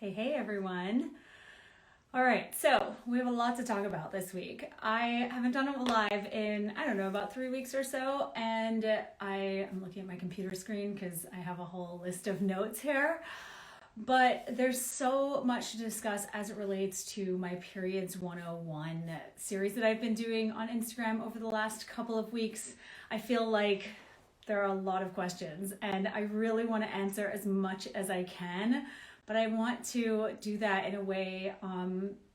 Hey everyone. All right, so we have a lot to talk about this week. I haven't done it live in, I don't know, about 3 weeks or so, and I am looking at my computer screen because I have a whole list of notes here. But there's so much to discuss as it relates to my Periods 101 series that I've been doing on Instagram over the last couple of weeks. I feel like there are a lot of questions, and I really want to answer as much as I can. But I want to do that in a way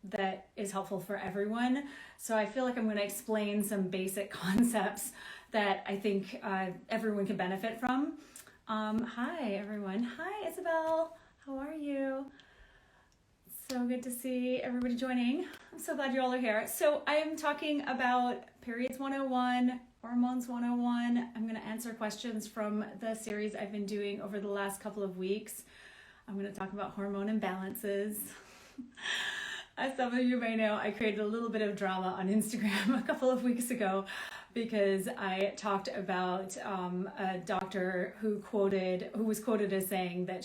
that is helpful for everyone. So I feel like I'm going to explain some basic concepts that I think everyone can benefit from. Hi, everyone. Hi, Isabel. How are you? So good to see everybody joining. I'm so glad you all are here. So I am talking about Periods 101, Hormones 101. I'm going to answer questions from the series I've been doing over the last couple of weeks. I'm going to talk about hormone imbalances. As some of you may know, I created a little bit of drama on Instagram a couple of weeks ago because I talked about a doctor who was quoted as saying that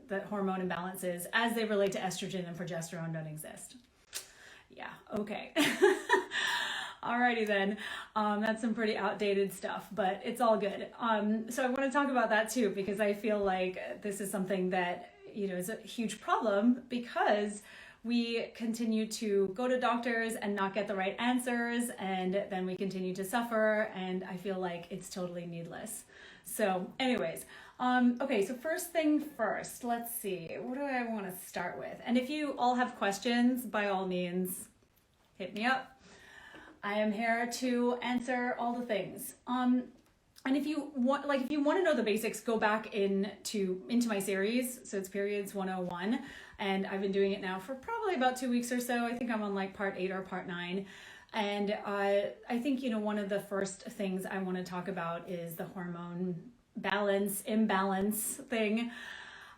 that hormone imbalances as they relate to estrogen and progesterone don't exist. Yeah, okay. Alrighty then, that's some pretty outdated stuff, but it's all good. So I want to talk about that too, because I feel like this is something that, is a huge problem because we continue to go to doctors and not get the right answers, and then we continue to suffer, and I feel like it's totally needless. So anyways, okay, so first thing first, let's see, what do I want to start with? And if you all have questions, by all means, hit me up. I am here to answer all the things. And if you want to know the basics, go back into my series. So it's Periods 101, and I've been doing it now for probably about 2 weeks or so. I think I'm on like part 8 or part 9. And I think, one of the first things I want to talk about is the hormone imbalance thing.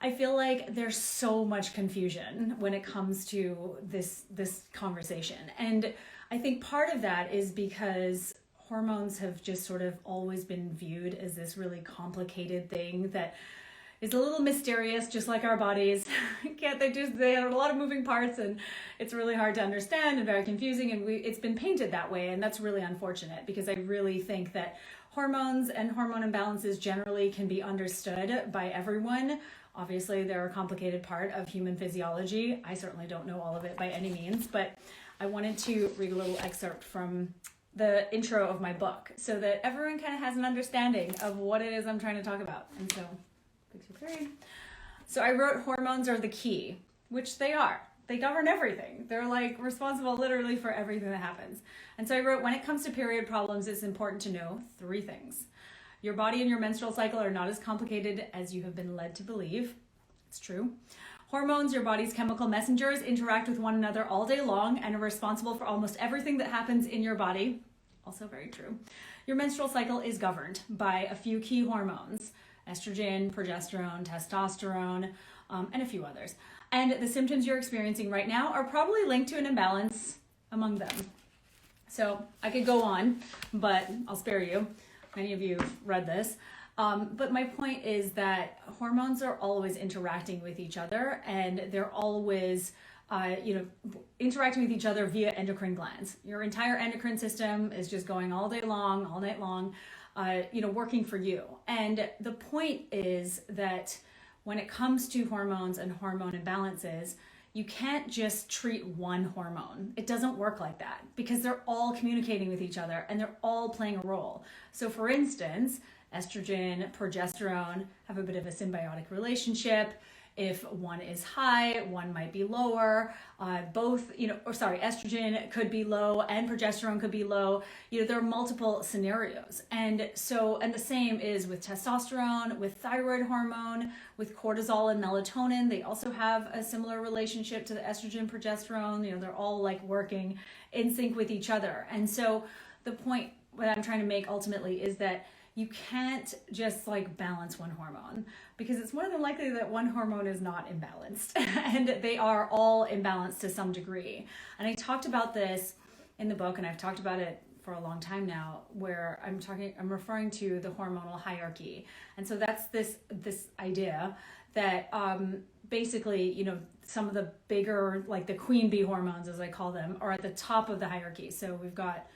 I feel like there's so much confusion when it comes to this conversation. And I think part of that is because hormones have just sort of always been viewed as this really complicated thing that is a little mysterious, just like our bodies. They have a lot of moving parts, and it's really hard to understand and very confusing, and it's been painted that way, and that's really unfortunate because I really think that hormones and hormone imbalances generally can be understood by everyone. Obviously, they're a complicated part of human physiology. I certainly don't know all of it by any means, but I wanted to read a little excerpt from the intro of my book so that everyone kind of has an understanding of what it is I'm trying to talk about. And so, picture 3. So I wrote hormones are the key, which they are. They govern everything. They're like responsible literally for everything that happens. And so I wrote, when it comes to period problems, it's important to know 3 things. Your body and your menstrual cycle are not as complicated as you have been led to believe. It's true. Hormones, your body's chemical messengers, interact with one another all day long and are responsible for almost everything that happens in your body. Also very true. Your menstrual cycle is governed by a few key hormones: estrogen, progesterone, testosterone, and a few others. And the symptoms you're experiencing right now are probably linked to an imbalance among them. So I could go on, but I'll spare you. Many of you have read this. But my point is that hormones are always interacting with each other, and they're always, interacting with each other via endocrine glands. Your entire endocrine system is just going all day long, all night long, working for you. And the point is that when it comes to hormones and hormone imbalances, you can't just treat one hormone. It doesn't work like that because they're all communicating with each other and they're all playing a role. So for instance, estrogen, progesterone have a bit of a symbiotic relationship. If one is high, one might be lower. Estrogen could be low and progesterone could be low. There are multiple scenarios. And the same is with testosterone, with thyroid hormone, with cortisol and melatonin. They also have a similar relationship to the estrogen, progesterone. They're all like working in sync with each other. And so the point that I'm trying to make ultimately is that you can't just like balance one hormone because it's more than likely that one hormone is not imbalanced and they are all imbalanced to some degree. And I talked about this in the book, and I've talked about it for a long time now, where I'm referring to the hormonal hierarchy. And so that's this idea that basically, you know, some of the bigger, like the queen bee hormones, as I call them, are at the top of the hierarchy. So we've got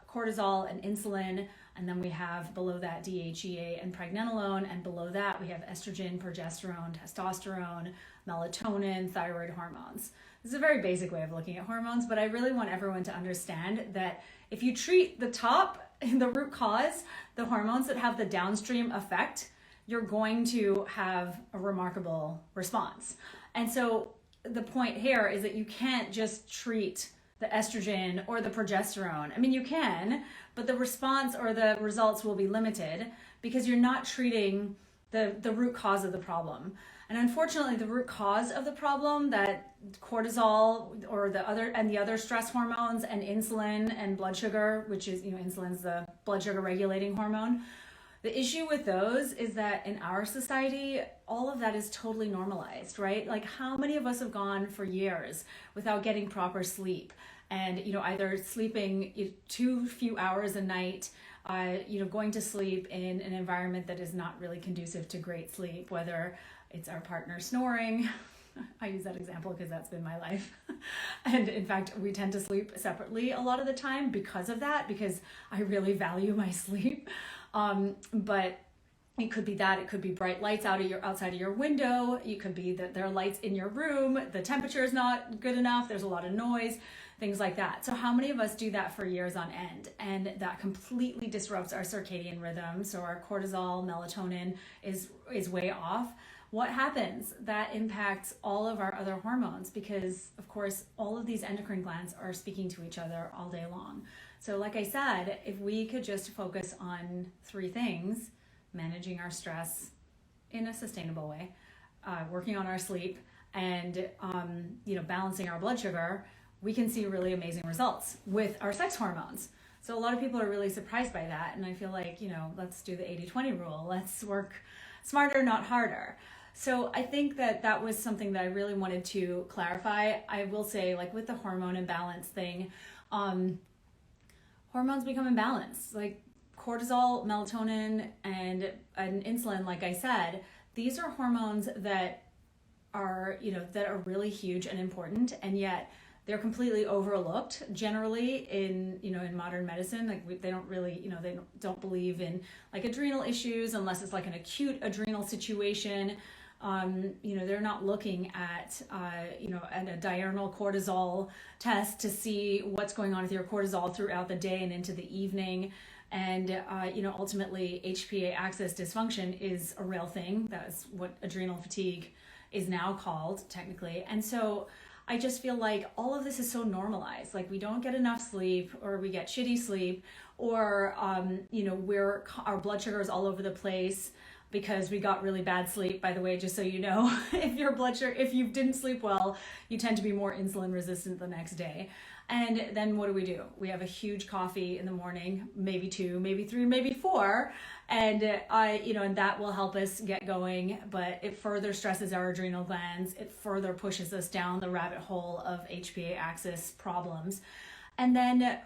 cortisol and insulin, and then we have below that DHEA and pregnenolone, and below that we have estrogen, progesterone, testosterone, melatonin, thyroid hormones. This is a very basic way of looking at hormones, but I really want everyone to understand that if you treat the top, the root cause, the hormones that have the downstream effect, you're going to have a remarkable response. And so the point here is that you can't just treat the estrogen or the progesterone. I mean, you can, but the response or the results will be limited because you're not treating the root cause of the problem. And unfortunately, the root cause of the problem, that cortisol or the other stress hormones and insulin and blood sugar, which is, you know, insulin's the blood sugar regulating hormone. The issue with those is that in our society, all of that is totally normalized, right? Like, how many of us have gone for years without getting proper sleep, and, you know, either sleeping too few hours a night, you know, going to sleep in an environment that is not really conducive to great sleep, whether it's our partner snoring. I use that example because that's been my life. And in fact, we tend to sleep separately a lot of the time because of that, because I really value my sleep. But it could be that, it could be bright lights outside of your window. It could be that there are lights in your room. The temperature is not good enough. There's a lot of noise, things like that. So how many of us do that for years on end? And that completely disrupts our circadian rhythm. So our cortisol, melatonin is way off. What happens? That impacts all of our other hormones because, of course, all of these endocrine glands are speaking to each other all day long. So like I said, if we could just focus on 3 things: managing our stress in a sustainable way, working on our sleep, and you know, balancing our blood sugar, we can see really amazing results with our sex hormones. So a lot of people are really surprised by that, and I feel like, you know, let's do the 80-20 rule. Let's work smarter, not harder. So I think that was something that I really wanted to clarify. I will say, like with the hormone imbalance thing, hormones become imbalanced. Like cortisol, melatonin, and insulin, like I said, these are hormones that are, you know, that are really huge and important, and yet they're completely overlooked generally in, you know, in modern medicine. Like they don't really, you know, they don't believe in like adrenal issues unless it's like an acute adrenal situation. You know, they're not looking at, you know, at a diurnal cortisol test to see what's going on with your cortisol throughout the day and into the evening. And, you know, ultimately HPA axis dysfunction is a real thing. That's what adrenal fatigue is now called technically. And so I just feel like all of this is so normalized. Like we don't get enough sleep, or we get shitty sleep, or, you know, our blood sugar is all over the place because we got really bad sleep. By the way, just so you know, if you didn't sleep well, you tend to be more insulin resistant the next day. And then what do? We have a huge coffee in the morning, maybe 2, maybe 3, maybe 4. And you know, and that will help us get going, but it further stresses our adrenal glands. It further pushes us down the rabbit hole of HPA axis problems. And then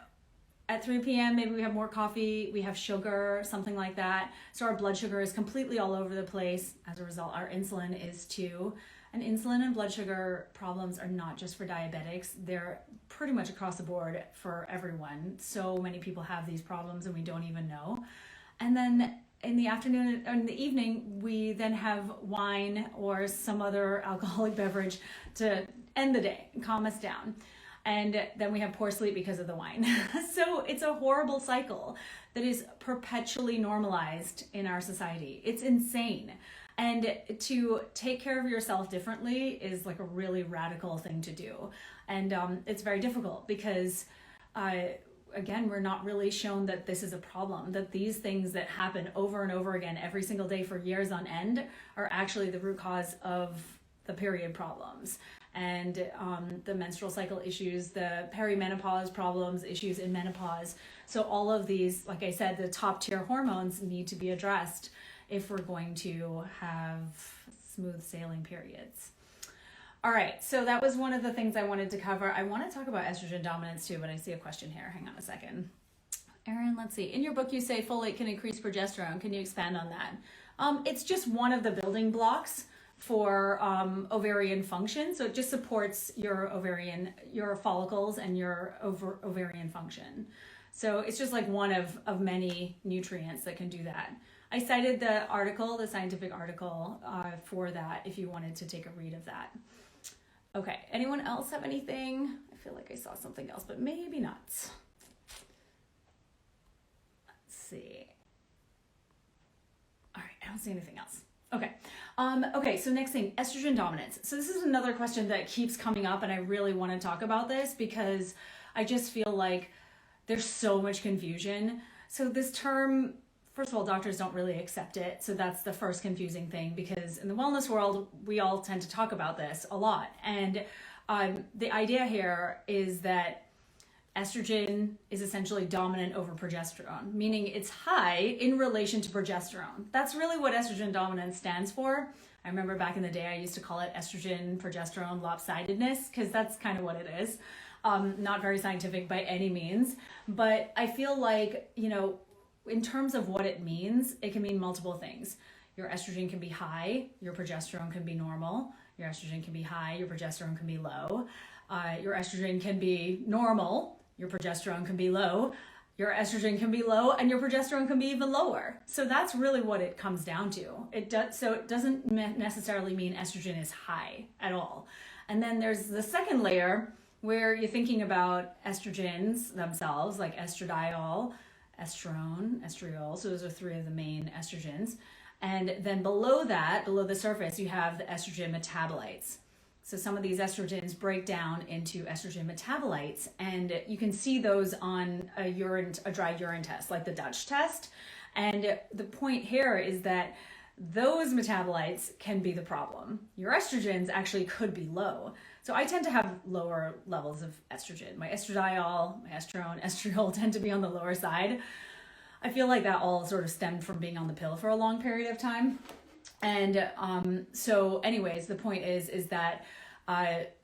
at 3 p.m., maybe we have more coffee, we have sugar, something like that. So our blood sugar is completely all over the place. As a result, our insulin is too. And insulin and blood sugar problems are not just for diabetics. They're pretty much across the board for everyone. So many people have these problems and we don't even know. And then in the afternoon or in the evening, we then have wine or some other alcoholic beverage to end the day and calm us down. And then we have poor sleep because of the wine. So it's a horrible cycle that is perpetually normalized in our society. It's insane. And to take care of yourself differently is like a really radical thing to do. And it's very difficult because, again, we're not really shown that this is a problem, that these things that happen over and over again every single day for years on end are actually the root cause of the period problems. And the menstrual cycle issues, the perimenopause problems, issues in menopause. So all of these, like I said, the top tier hormones need to be addressed if we're going to have smooth sailing periods. All right, so that was one of the things I wanted to cover. I want to talk about estrogen dominance too, but I see a question here. Hang on a second. Erin, let's see. In your book, you say folate can increase progesterone. Can you expand on that? It's just one of the building blocks for ovarian function. So it just supports your follicles and your ovarian function. So it's just like one of many nutrients that can do that. I cited the article, the scientific article for that if you wanted to take a read of that. Okay, anyone else have anything? I feel like I saw something else, but maybe not. Let's see. All right, I don't see anything else. Okay. Okay, so next thing, estrogen dominance. So this is another question that keeps coming up, and I really want to talk about this because I just feel like there's so much confusion. So this term, first of all, doctors don't really accept it. So that's the first confusing thing, because in the wellness world, we all tend to talk about this a lot. And the idea here is that estrogen is essentially dominant over progesterone, meaning it's high in relation to progesterone. That's really what estrogen dominance stands for. I remember back in the day, I used to call it estrogen progesterone lopsidedness, because that's kind of what it is. Not very scientific by any means, but I feel like, in terms of what it means, it can mean multiple things. Your estrogen can be high, your progesterone can be normal. Your estrogen can be high, your progesterone can be low. Your estrogen can be normal, your progesterone can be low. Your estrogen can be low and your progesterone can be even lower. So that's really what it comes down to. So it doesn't necessarily mean estrogen is high at all. And then there's the second layer where you're thinking about estrogens themselves, like estradiol, estrone, estriol. So those are three of the main estrogens. And then below that, below the surface, you have the estrogen metabolites. So some of these estrogens break down into estrogen metabolites, and you can see those on a dry urine test, like the Dutch test. And the point here is that those metabolites can be the problem. Your estrogens actually could be low. So I tend to have lower levels of estrogen. My estradiol, my estrone, estriol tend to be on the lower side. I feel like that all sort of stemmed from being on the pill for a long period of time. And so anyways, the point is that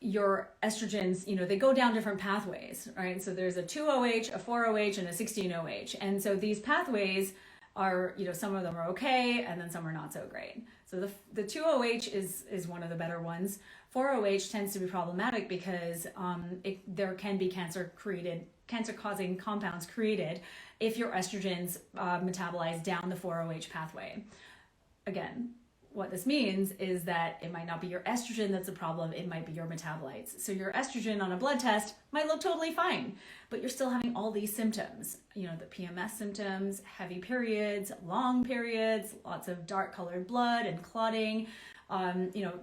your estrogens, they go down different pathways, right? So there's a 2-OH, a 4-OH, and a 16-OH. And so these pathways are, some of them are okay, and then some are not so great. So the 2-OH is one of the better ones. 4-OH tends to be problematic because there can be cancer-causing compounds created if your estrogens metabolize down the 4-OH pathway. Again, what this means is that it might not be your estrogen that's the problem, it might be your metabolites. So your estrogen on a blood test might look totally fine, but you're still having all these symptoms, the PMS symptoms, heavy periods, long periods, lots of dark colored blood and clotting,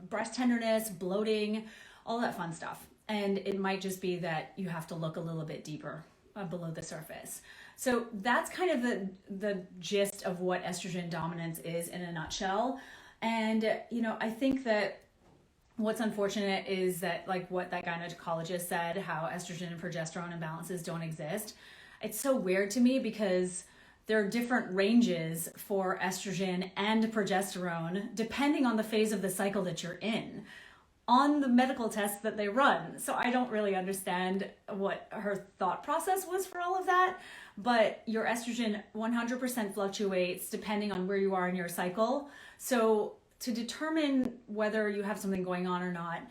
breast tenderness, bloating, all that fun stuff. And it might just be that you have to look a little bit deeper below the surface. So that's kind of the gist of what estrogen dominance is in a nutshell. And, I think that what's unfortunate is that, like what that gynecologist said, how estrogen and progesterone imbalances don't exist. It's so weird to me because there are different ranges for estrogen and progesterone depending on the phase of the cycle that you're in on the medical tests that they run. So I don't really understand what her thought process was for all of that, but your estrogen 100% fluctuates depending on where you are in your cycle. So to determine whether you have something going on or not,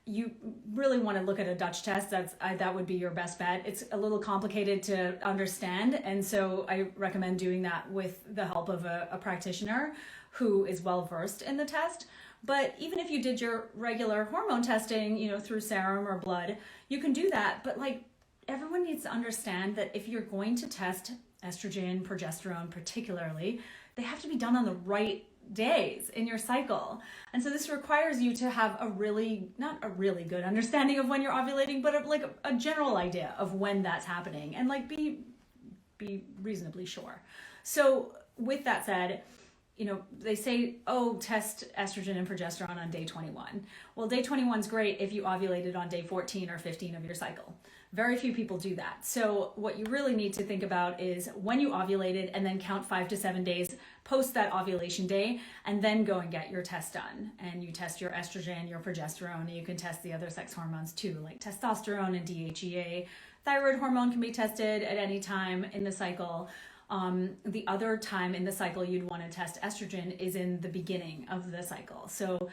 you really want to look at a Dutch test. That would be your best bet. It's a little complicated to understand, and so I recommend doing that with the help of a practitioner who is well versed in the test. But even if you did your regular hormone testing, through serum or blood, you can do that. But everyone needs to understand that if you're going to test estrogen, progesterone particularly, they have to be done on the right days in your cycle. And so this requires you to have not a really good understanding of when you're ovulating, but a general idea of when that's happening, and be reasonably sure. So with that said, they say, test estrogen and progesterone on day 21. Well, day 21 is great if you ovulated on day 14 or 15 of your cycle. Very few people do that. So what you really need to think about is when you ovulated, and then count 5 to 7 days post that ovulation day, and then go and get your test done. And you test your estrogen, your progesterone, and you can test the other sex hormones too, like testosterone and DHEA. Thyroid hormone can be tested at any time in the cycle. The other time in the cycle you'd want to test estrogen is in the beginning of the cycle. So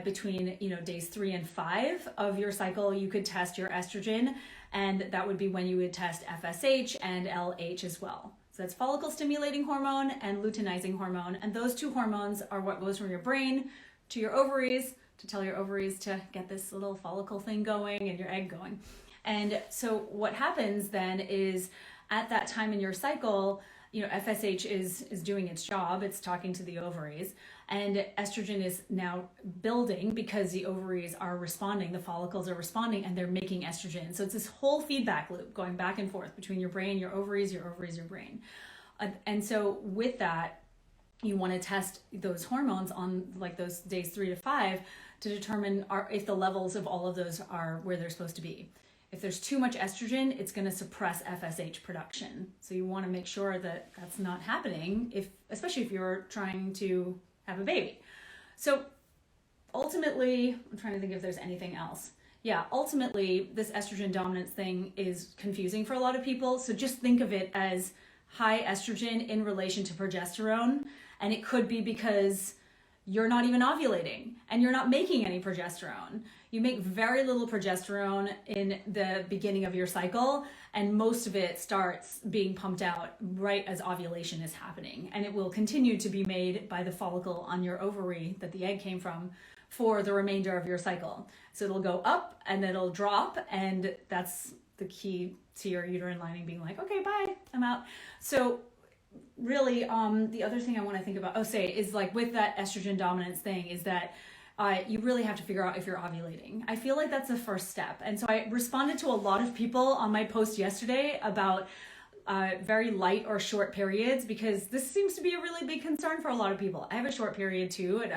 between days 3 and 5 of your cycle, you could test your estrogen, and that would be when you would test FSH and LH as well. So that's follicle stimulating hormone and luteinizing hormone, and those two hormones are what goes from your brain to your ovaries to tell your ovaries to get this little follicle thing going and your egg going. And so what happens then is at that time in your cycle, FSH is doing its job. It's talking to the ovaries, and estrogen is now building because the ovaries are responding, the follicles are responding, and they're making estrogen. So it's this whole feedback loop going back and forth between your brain, your ovaries, your brain. And so with that, you want to test those hormones on like those days 3 to 5 to determine if the levels of all of those are where they're supposed to be. If there's too much estrogen, it's going to suppress FSH production. So you want to make sure that that's not happening, especially if you're trying to have a baby. So ultimately, I'm trying to think if there's anything else. Yeah, ultimately, this estrogen dominance thing is confusing for a lot of people. So just think of it as high estrogen in relation to progesterone. And it could be because you're not even ovulating and you're not making any progesterone. You make very little progesterone in the beginning of your cycle, and most of it starts being pumped out right as ovulation is happening. And it will continue to be made by the follicle on your ovary that the egg came from for the remainder of your cycle. So it'll go up and it'll drop, and that's the key to your uterine lining being like, okay, bye, I'm out. So really, the other thing I want to think about, is like with that estrogen dominance thing is that you really have to figure out if you're ovulating. I feel like that's the first step. And so I responded to a lot of people on my post yesterday about very light or short periods, because this seems to be a really big concern for a lot of people. I have a short period too, and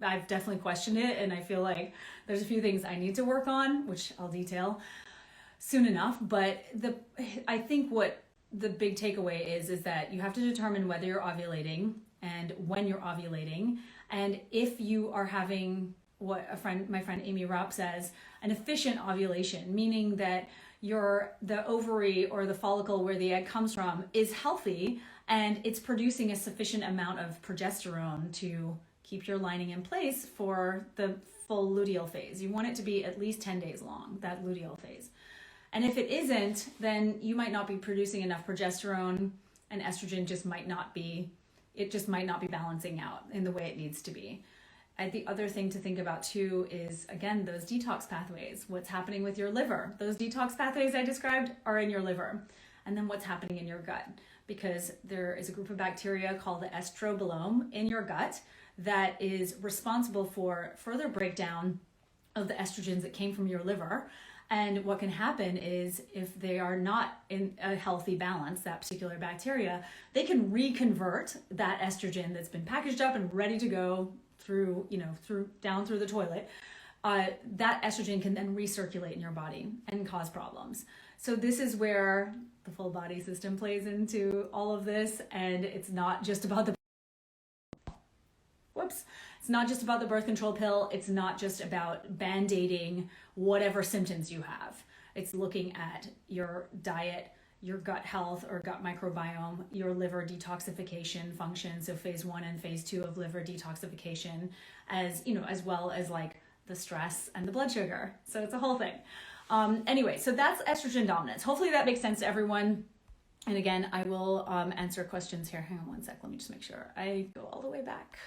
I've definitely questioned it, and I feel like there's a few things I need to work on, which I'll detail soon enough. But I think what the big takeaway is that you have to determine whether you're ovulating and when you're ovulating, and if you are having what my friend Amy Rapp says, an efficient ovulation, meaning that the ovary or the follicle where the egg comes from is healthy and it's producing a sufficient amount of progesterone to keep your lining in place for the full luteal phase. You want it to be at least 10 days long, that luteal phase. And if it isn't, then you might not be producing enough progesterone, and estrogen just might not be balancing out in the way it needs to be. And the other thing to think about too is, again, those detox pathways. What's happening with your liver? Those detox pathways I described are in your liver. And then what's happening in your gut? Because there is a group of bacteria called the estrobolome in your gut that is responsible for further breakdown of the estrogens that came from your liver. And what can happen is, if they are not in a healthy balance, that particular bacteria, they can reconvert that estrogen that's been packaged up and ready to go down through the toilet. That estrogen can then recirculate in your body and cause problems. So this is where the full body system plays into all of this, and it's not just about the It's not just about the birth control pill. It's not just about band-aiding whatever symptoms you have. It's looking at your diet, your gut health or gut microbiome, your liver detoxification function. So phase 1 and phase 2 of liver detoxification, as well as like the stress and the blood sugar. So it's a whole thing. Anyway, so that's estrogen dominance. Hopefully that makes sense to everyone. And again, I will answer questions here. Hang on one sec. Let me just make sure I go all the way back.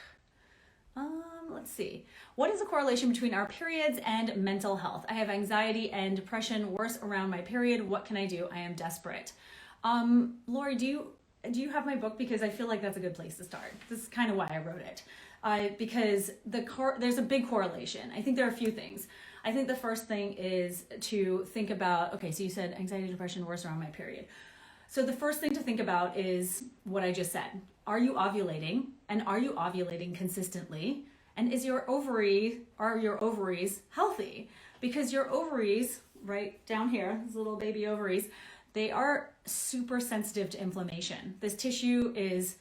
Let's see. What is the correlation between our periods and mental health? I have anxiety and depression worse around my period. What can I do? I am desperate. Lori, do you have my book? Because I feel like that's a good place to start. This is kind of why I wrote it. Because there's a big correlation. I think there are a few things. I think the first thing is to think about, okay, so you said anxiety, depression worse around my period. So the first thing to think about is what I just said. Are you ovulating? And are you ovulating consistently? And are your ovaries healthy? Because your ovaries, right down here, these little baby ovaries, they are super sensitive to inflammation. This tissue is,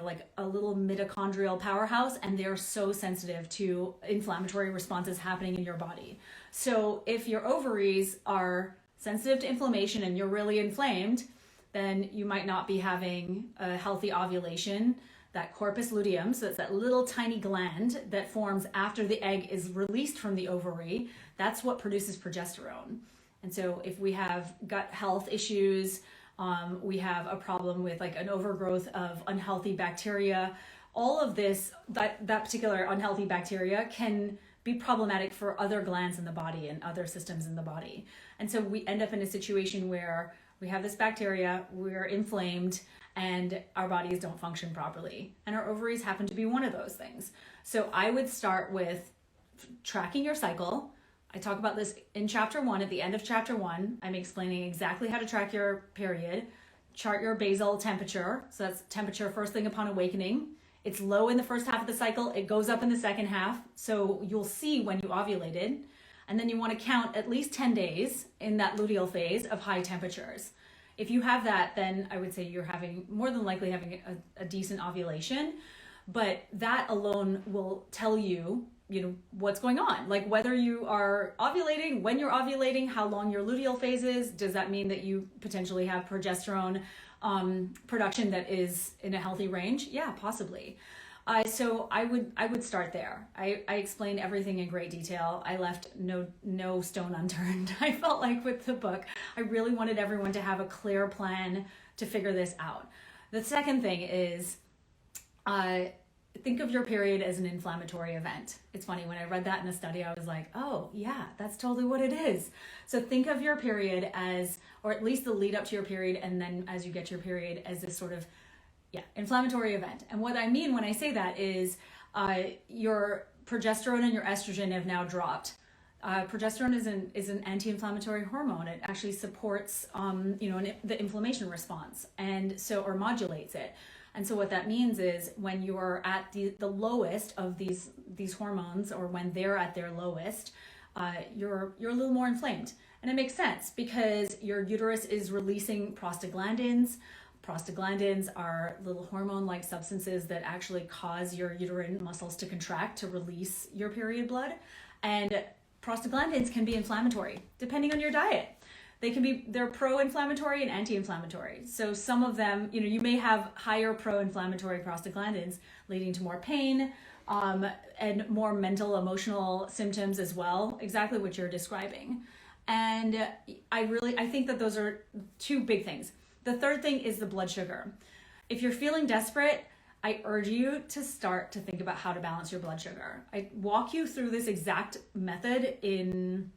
like a little mitochondrial powerhouse, and they're so sensitive to inflammatory responses happening in your body. So if your ovaries are sensitive to inflammation and you're really inflamed, then you might not be having a healthy ovulation. That corpus luteum, so it's that little tiny gland that forms after the egg is released from the ovary, that's what produces progesterone. And so if we have gut health issues, we have a problem with like an overgrowth of unhealthy bacteria, all of this, that particular unhealthy bacteria can be problematic for other glands in the body and other systems in the body. And so we end up in a situation where we have this bacteria, we're inflamed, and our bodies don't function properly. And our ovaries happen to be one of those things. So I would start with tracking your cycle. I talk about this in chapter 1. At the end of chapter 1, I'm explaining exactly how to track your period. Chart your basal temperature. So that's temperature first thing upon awakening. It's low in the first half of the cycle. It goes up in the second half. So you'll see when you ovulated. And then you want to count at least 10 days in that luteal phase of high temperatures. If you have that, then I would say you're more than likely having a decent ovulation, but that alone will tell you, what's going on. Like whether you are ovulating, when you're ovulating, how long your luteal phase is. Does that mean that you potentially have progesterone production that is in a healthy range? Yeah, possibly. So I would start there. I explained everything in great detail. I left no stone unturned. I felt like with the book, I really wanted everyone to have a clear plan to figure this out. The second thing is, think of your period as an inflammatory event. It's funny, when I read that in a study, I was like, oh yeah, that's totally what it is. So think of your period as, or at least the lead up to your period, and then as you get your period, as this sort of inflammatory event. And what I mean when I say that is your progesterone and your estrogen have now dropped. Progesterone is an anti-inflammatory hormone. It actually supports the inflammation response, and so, or modulates it. And so what that means is when you're at the lowest of these hormones, or when they're at their lowest, you're a little more inflamed. And it makes sense because your uterus is releasing prostaglandins. Prostaglandins are little hormone-like substances that actually cause your uterine muscles to contract to release your period blood. And prostaglandins can be inflammatory depending on your diet. They're pro-inflammatory and anti-inflammatory. So some of them, you may have higher pro-inflammatory prostaglandins leading to more pain and more mental, emotional symptoms as well, exactly what you're describing. And I think that those are two big things. The third thing is the blood sugar. If you're feeling desperate, I urge you to start to think about how to balance your blood sugar. I walk you through this exact method in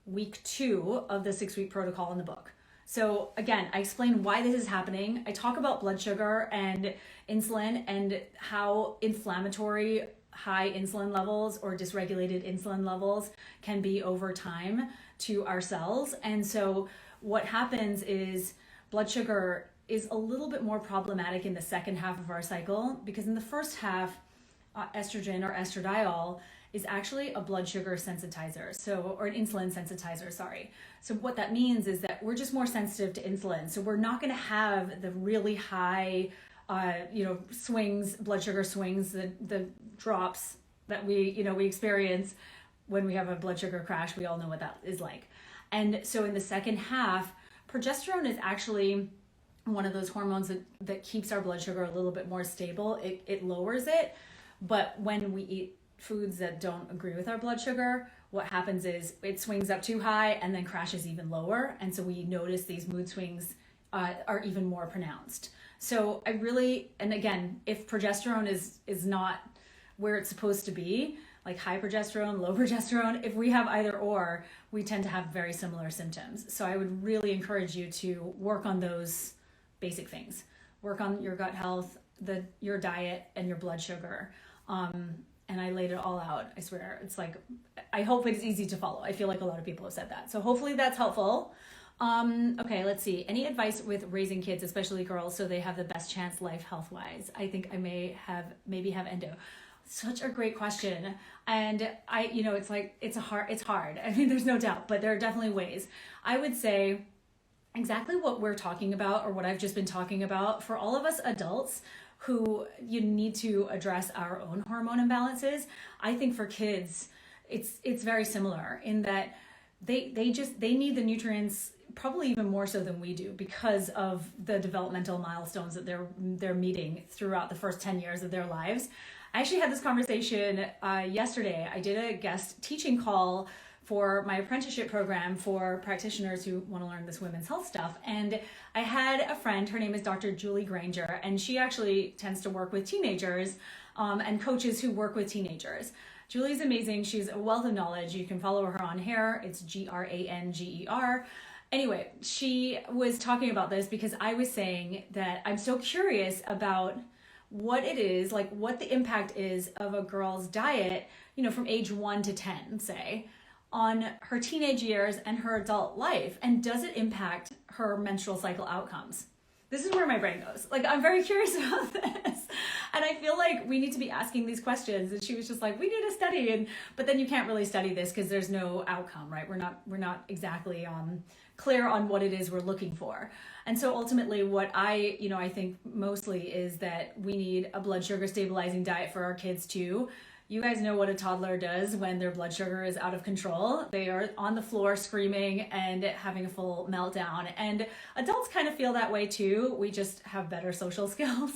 week 2 of the 6-week protocol in the book. So again, I explain why this is happening. I talk about blood sugar and insulin and how inflammatory high insulin levels or dysregulated insulin levels can be over time to our cells. And so what happens is blood sugar is a little bit more problematic in the second half of our cycle, because in the first half, estrogen or estradiol is actually a blood sugar sensitizer, or an insulin sensitizer, sorry. So what that means is that we're just more sensitive to insulin. So we're not gonna have the really high, swings, blood sugar swings, the drops that we experience when we have a blood sugar crash. We all know what that is like. And so in the second half, progesterone is actually one of those hormones that keeps our blood sugar a little bit more stable. It lowers it, but when we eat foods that don't agree with our blood sugar, what happens is it swings up too high and then crashes even lower. And so we notice these mood swings are even more pronounced. So and again, if progesterone is not where it's supposed to be, like high progesterone, low progesterone, if we have either or, we tend to have very similar symptoms. So I would really encourage you to work on those basic things. Work on your gut health, your diet, and your blood sugar. And I laid it all out, I swear. It's like, I hope it's easy to follow. I feel like a lot of people have said that. So hopefully that's helpful. Okay, let's see. Any advice with raising kids, especially girls, so they have the best chance life health-wise? I think I maybe have endo. Such a great question. And it's hard. I mean, there's no doubt, but there are definitely ways. I would say exactly what we're talking about, or what I've just been talking about, for all of us adults who you need to address our own hormone imbalances. I think for kids, it's very similar in that they need the nutrients probably even more so than we do because of the developmental milestones that they're meeting throughout the first 10 years of their lives. I actually had this conversation yesterday. I did a guest teaching call for my apprenticeship program for practitioners who want to learn this women's health stuff. And I had a friend, her name is Dr. Julie Granger, and she actually tends to work with teenagers and coaches who work with teenagers. Julie's amazing. She's a wealth of knowledge. You can follow her on here. It's Granger. Anyway, she was talking about this because I was saying that I'm so curious about what it is, like what the impact is of a girl's diet, from age 1 to 10, say, on her teenage years and her adult life. And does it impact her menstrual cycle outcomes? This is where my brain goes. Like, I'm very curious about this. And I feel like we need to be asking these questions. And she was just like, we need a study. But then you can't really study this because there's no outcome, right? We're not exactly clear on what it is we're looking for. And so ultimately what I think mostly is that we need a blood sugar stabilizing diet for our kids too. You guys know what a toddler does when their blood sugar is out of control. They are on the floor screaming and having a full meltdown. And adults kind of feel that way too. We just have better social skills.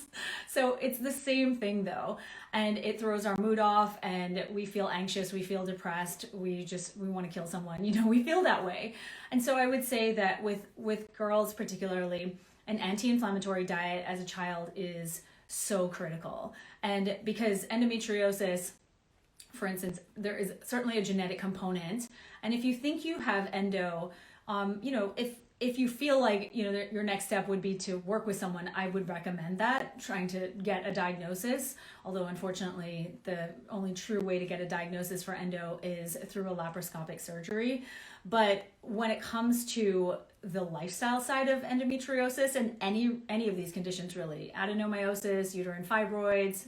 So it's the same thing though. And it throws our mood off and we feel anxious, we feel depressed, we want to kill someone. We feel that way. And so I would say that with girls particularly, an anti-inflammatory diet as a child is so critical. And because endometriosis, for instance, there is certainly a genetic component. And if you think you have endo, if you feel like, your next step would be to work with someone, I would recommend that, trying to get a diagnosis. Although unfortunately, the only true way to get a diagnosis for endo is through a laparoscopic surgery. But when it comes to the lifestyle side of endometriosis and any of these conditions really, adenomyosis, uterine fibroids,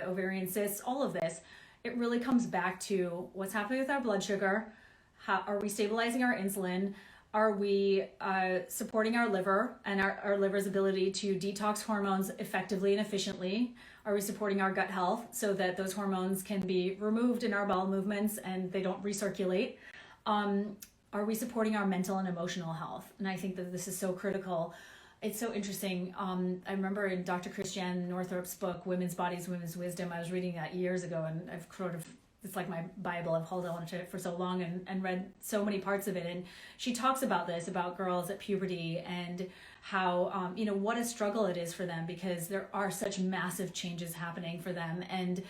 ovarian cysts, all of this, it really comes back to what's happening with our blood sugar. How are we stabilizing our insulin? Are we supporting our liver and our liver's ability to detox hormones effectively and efficiently? Are we supporting our gut health so that those hormones can be removed in our bowel movements and they don't recirculate? Are we supporting our mental and emotional health? And I think that this is so critical. It's so interesting. I remember in Dr. Christiane Northrup's book, Women's Bodies, Women's Wisdom, I was reading that years ago, and I've it's like my Bible. I've held on to it for so long and read so many parts of it. And she talks about this, about girls at puberty and how, what a struggle it is for them because there are such massive changes happening for them. And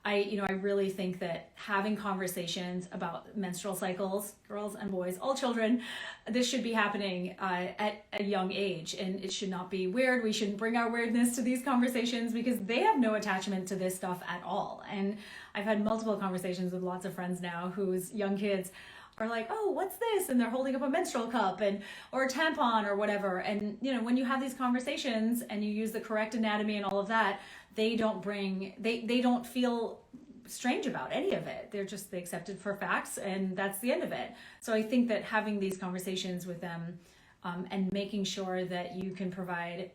I really think that having conversations about menstrual cycles, girls and boys, all children, this should be happening at a young age, and it should not be weird. We shouldn't bring our weirdness to these conversations because they have no attachment to this stuff at all. And I've had multiple conversations with lots of friends now whose young kids are like, oh, what's this? And they're holding up a menstrual cup or a tampon or whatever. And when you have these conversations and you use the correct anatomy and all of that, they don't feel strange about any of it. They accept it for facts, and that's the end of it. So I think that having these conversations with them and making sure that you can provide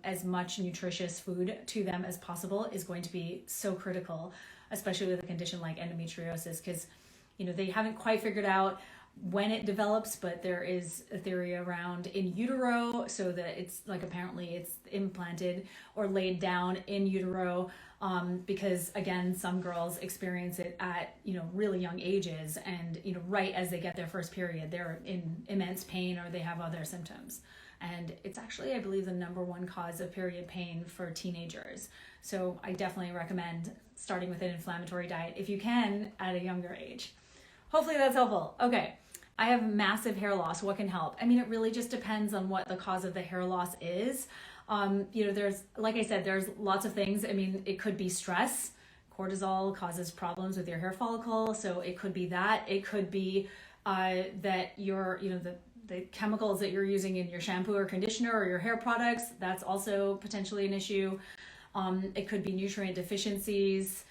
as much nutritious food to them as possible is going to be so critical, especially with a condition like endometriosis, because they haven't quite figured out when it develops, but there is a theory around in utero, so that it's like apparently it's implanted or laid down in utero, because again, some girls experience it at really young ages, and right as they get their first period, they're in immense pain or they have other symptoms. And it's actually, I believe, the #1 cause of period pain for teenagers. So I definitely recommend starting with an inflammatory diet if you can at a younger age. Hopefully that's helpful. Okay. I have massive hair loss. What can help? I mean, it really just depends on what the cause of the hair loss is. There's, like I said, there's lots of things. I mean, it could be stress. Cortisol causes problems with your hair follicle. So it could be that. It could be that the chemicals that you're using in your shampoo or conditioner or your hair products, that's also potentially an issue. It could be nutrient deficiencies.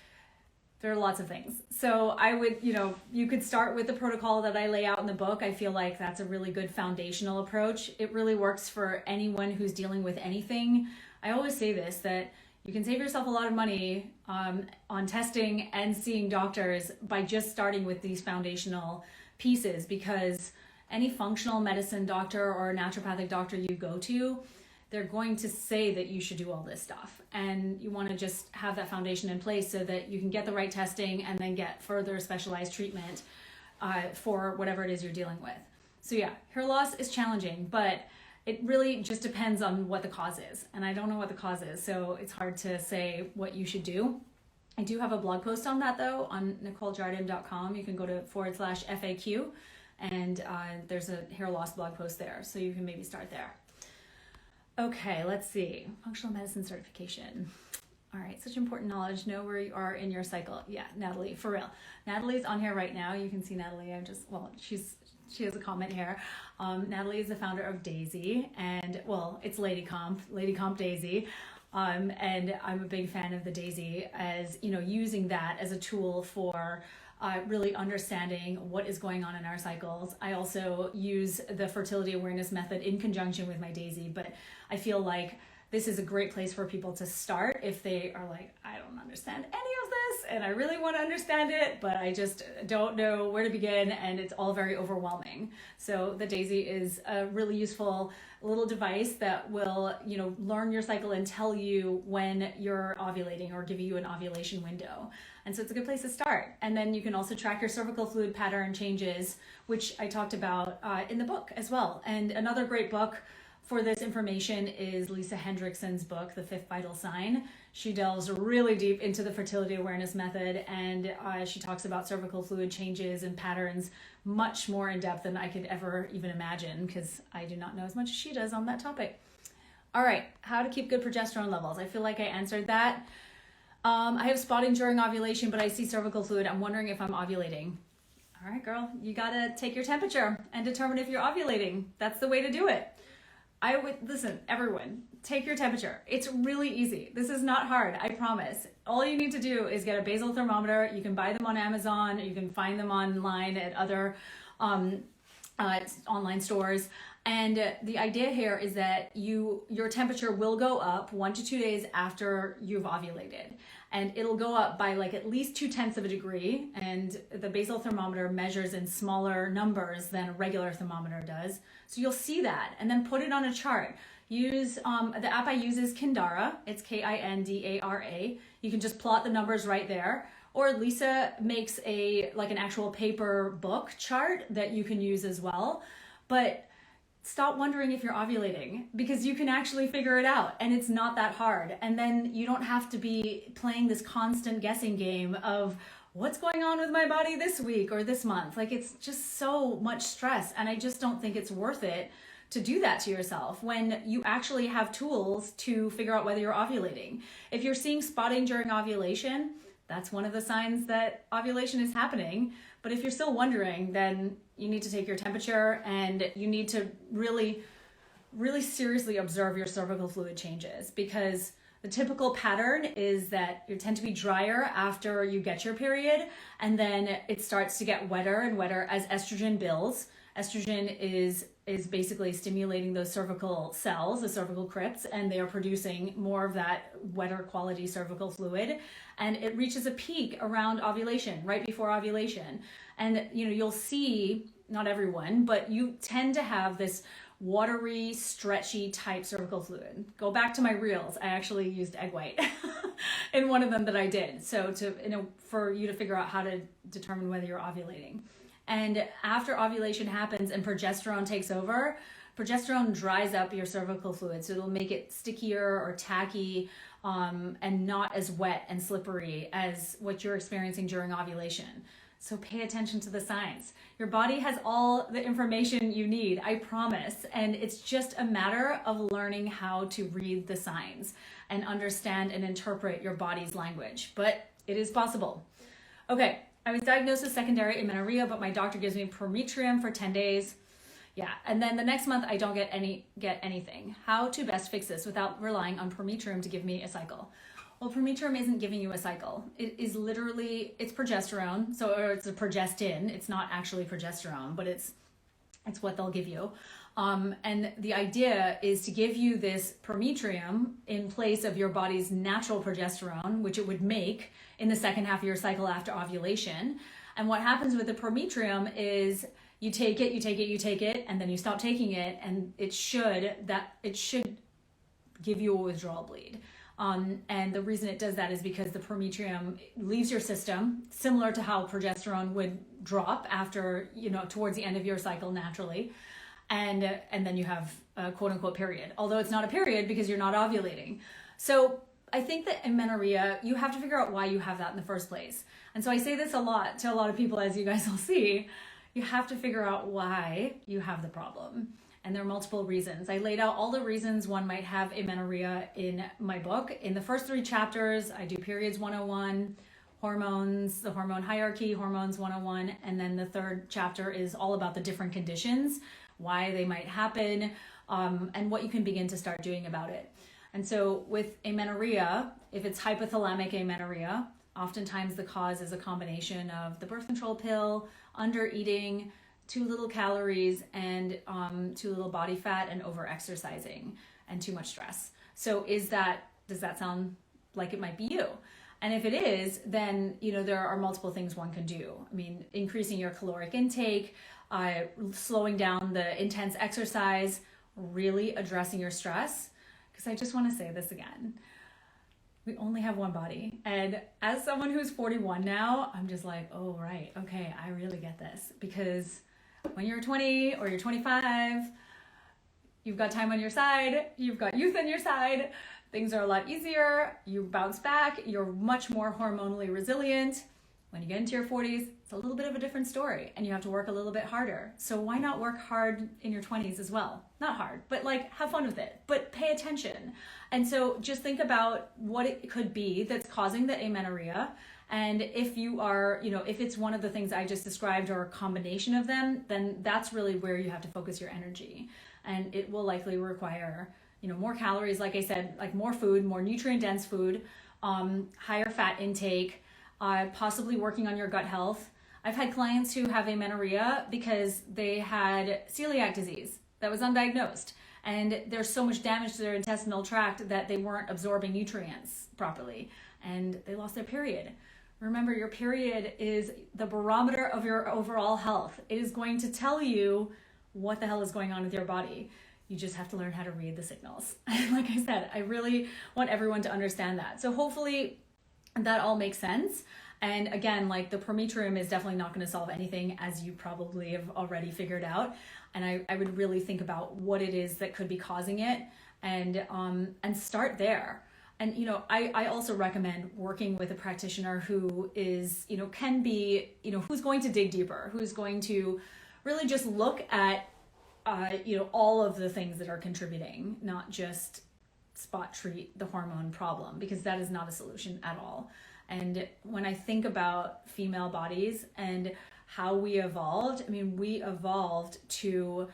There are lots of things. So I would, you could start with the protocol that I lay out in the book. I feel like that's a really good foundational approach. It really works for anyone who's dealing with anything. I always say this, that you can save yourself a lot of money on testing and seeing doctors by just starting with these foundational pieces, because any functional medicine doctor or naturopathic doctor you go to, they're going to say that you should do all this stuff. And you want to just have that foundation in place so that you can get the right testing and then get further specialized treatment for whatever it is you're dealing with. So yeah, hair loss is challenging, but it really just depends on what the cause is. And I don't know what the cause is, so it's hard to say what you should do. I do have a blog post on that though, on NicoleJardim.com. You can go to /FAQ, and there's a hair loss blog post there, so you can maybe start there. Okay, let's see. Functional medicine certification. All right, such important knowledge. Know where you are in your cycle. Yeah, Natalie, for real. Natalie's on here right now. You can see Natalie. She has a comment here. Natalie is the founder of Daisy, and well, it's Lady Comp Daisy. And I'm a big fan of the Daisy, as using that as a tool for really understanding what is going on in our cycles. I also use the fertility awareness method in conjunction with my Daisy, but I feel like this is a great place for people to start if they are like, I don't understand any of this and I really want to understand it, but I just don't know where to begin, and it's all very overwhelming. So the Daisy is a really useful little device that will, learn your cycle and tell you when you're ovulating or give you an ovulation window. And so it's a good place to start. And then you can also track your cervical fluid pattern changes, which I talked about in the book as well. And another great book for this information is Lisa Hendrickson's book, The Fifth Vital Sign. She delves really deep into the fertility awareness method, and she talks about cervical fluid changes and patterns much more in depth than I could ever even imagine, because I do not know as much as she does on that topic. All right, how to keep good progesterone levels. I feel like I answered that. I have spotting during ovulation, but I see cervical fluid. I'm wondering if I'm ovulating. All right, girl, you gotta take your temperature and determine if you're ovulating. That's the way to do it. I would listen, everyone, take your temperature. It's really easy. This is not hard, I promise. All you need to do is get a basal thermometer. You can buy them on Amazon. You can find them online at other online stores. And the idea here is that your temperature will go up 1 to 2 days after you've ovulated. And it'll go up by like at least 0.2 of a degree. And the basal thermometer measures in smaller numbers than a regular thermometer does. So you'll see that, and then put it on a chart. Use the app I use is Kindara. It's Kindara. You can just plot the numbers right there. Or Lisa makes an actual paper book chart that you can use as well. But stop wondering if you're ovulating, because you can actually figure it out, and it's not that hard. And then you don't have to be playing this constant guessing game of what's going on with my body this week or this month. Like, it's just so much stress, and I just don't think it's worth it to do that to yourself when you actually have tools to figure out whether you're ovulating. If you're seeing spotting during ovulation, that's one of the signs that ovulation is happening. But if you're still wondering, then you need to take your temperature, and you need to really, really seriously observe your cervical fluid changes, because the typical pattern is that you tend to be drier after you get your period, and then it starts to get wetter and wetter as estrogen builds. Estrogen is basically stimulating those cervical cells, the cervical crypts, and they are producing more of that wetter quality cervical fluid. And it reaches a peak around ovulation, right before ovulation. And you'll see, not everyone, but you tend to have this watery, stretchy type cervical fluid. Go back to my reels. I actually used egg white in one of them that I did. So for you to figure out how to determine whether you're ovulating. And after ovulation happens and progesterone takes over, progesterone dries up your cervical fluid. So it'll make it stickier or tacky, and not as wet and slippery as what you're experiencing during ovulation. So pay attention to the signs. Your body has all the information you need, I promise. And it's just a matter of learning how to read the signs and understand and interpret your body's language. But it is possible. Okay, I was diagnosed with secondary amenorrhea, but my doctor gives me Prometrium for 10 days. Yeah, and then the next month I don't get anything. How to best fix this without relying on Prometrium to give me a cycle? Well, Prometrium isn't giving you a cycle. It is literally, it's progesterone, or it's a progestin. It's not actually progesterone, but it's what they'll give you. And the idea is to give you this Prometrium in place of your body's natural progesterone, which it would make in the second half of your cycle after ovulation. And what happens with the prometrium is you take it, and then you stop taking it, and it should give you a withdrawal bleed. And the reason it does that is because the prometrium leaves your system, similar to how progesterone would drop after, towards the end of your cycle naturally. And then you have a quote unquote period, although it's not a period because you're not ovulating. So I think that amenorrhea, you have to figure out why you have that in the first place. And so I say this a lot to a lot of people, as you guys will see. You have to figure out why you have the problem. And there are multiple reasons. I laid out all the reasons one might have amenorrhea in my book. In the first 3 chapters, I do periods 101, hormones, the hormone hierarchy, hormones 101, and then the 3rd chapter is all about the different conditions, why they might happen, and what you can begin to start doing about it. And so with amenorrhea, if it's hypothalamic amenorrhea, oftentimes the cause is a combination of the birth control pill, under eating, too little calories, and too little body fat, and over exercising, and too much stress. So does that sound like it might be you? And if it is, then there are multiple things one can do. I mean, increasing your caloric intake, slowing down the intense exercise, really addressing your stress. Because I just want to say this again. We only have one body. And as someone who's 41 now, I'm just like, oh, right. Okay, I really get this. Because when you're 20 or you're 25, you've got time on your side, you've got youth on your side, things are a lot easier, you bounce back, you're much more hormonally resilient. When you get into your 40s, it's a little bit of a different story, and you have to work a little bit harder. So why not work hard in your 20s as well? Not hard, but have fun with it, but pay attention. And so just think about what it could be that's causing the amenorrhea. And if you are, if it's one of the things I just described or a combination of them, then that's really where you have to focus your energy. And it will likely require, more calories, like I said, like more food, more nutrient dense food, higher fat intake, possibly working on your gut health. I've had clients who have amenorrhea because they had celiac disease that was undiagnosed. And there's so much damage to their intestinal tract that they weren't absorbing nutrients properly. And they lost their period. Remember, your period is the barometer of your overall health. It is going to tell you what the hell is going on with your body. You just have to learn how to read the signals. Like I said, I really want everyone to understand that. So hopefully that all makes sense. And again, the prometrium is definitely not going to solve anything, as you probably have already figured out. And I would really think about what it is that could be causing it, and start there. And, I also recommend working with a practitioner who is, can be, who's going to dig deeper, who's going to really just look at, all of the things that are contributing, not just spot treat the hormone problem, because that is not a solution at all. And when I think about female bodies and how we evolved, we evolved to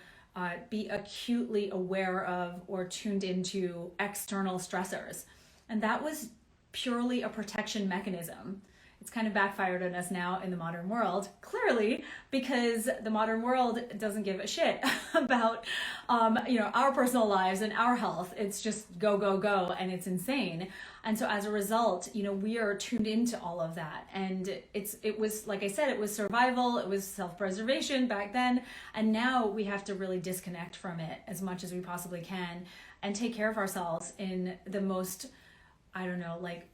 be acutely aware of or tuned into external stressors. And that was purely a protection mechanism. It's kind of backfired on us now in the modern world, clearly, because the modern world doesn't give a shit about, our personal lives and our health. It's just go, go, go, and it's insane. And so as a result, we are tuned into all of that. And it was, like I said, it was survival, it was self-preservation back then. And now we have to really disconnect from it as much as we possibly can and take care of ourselves in the most,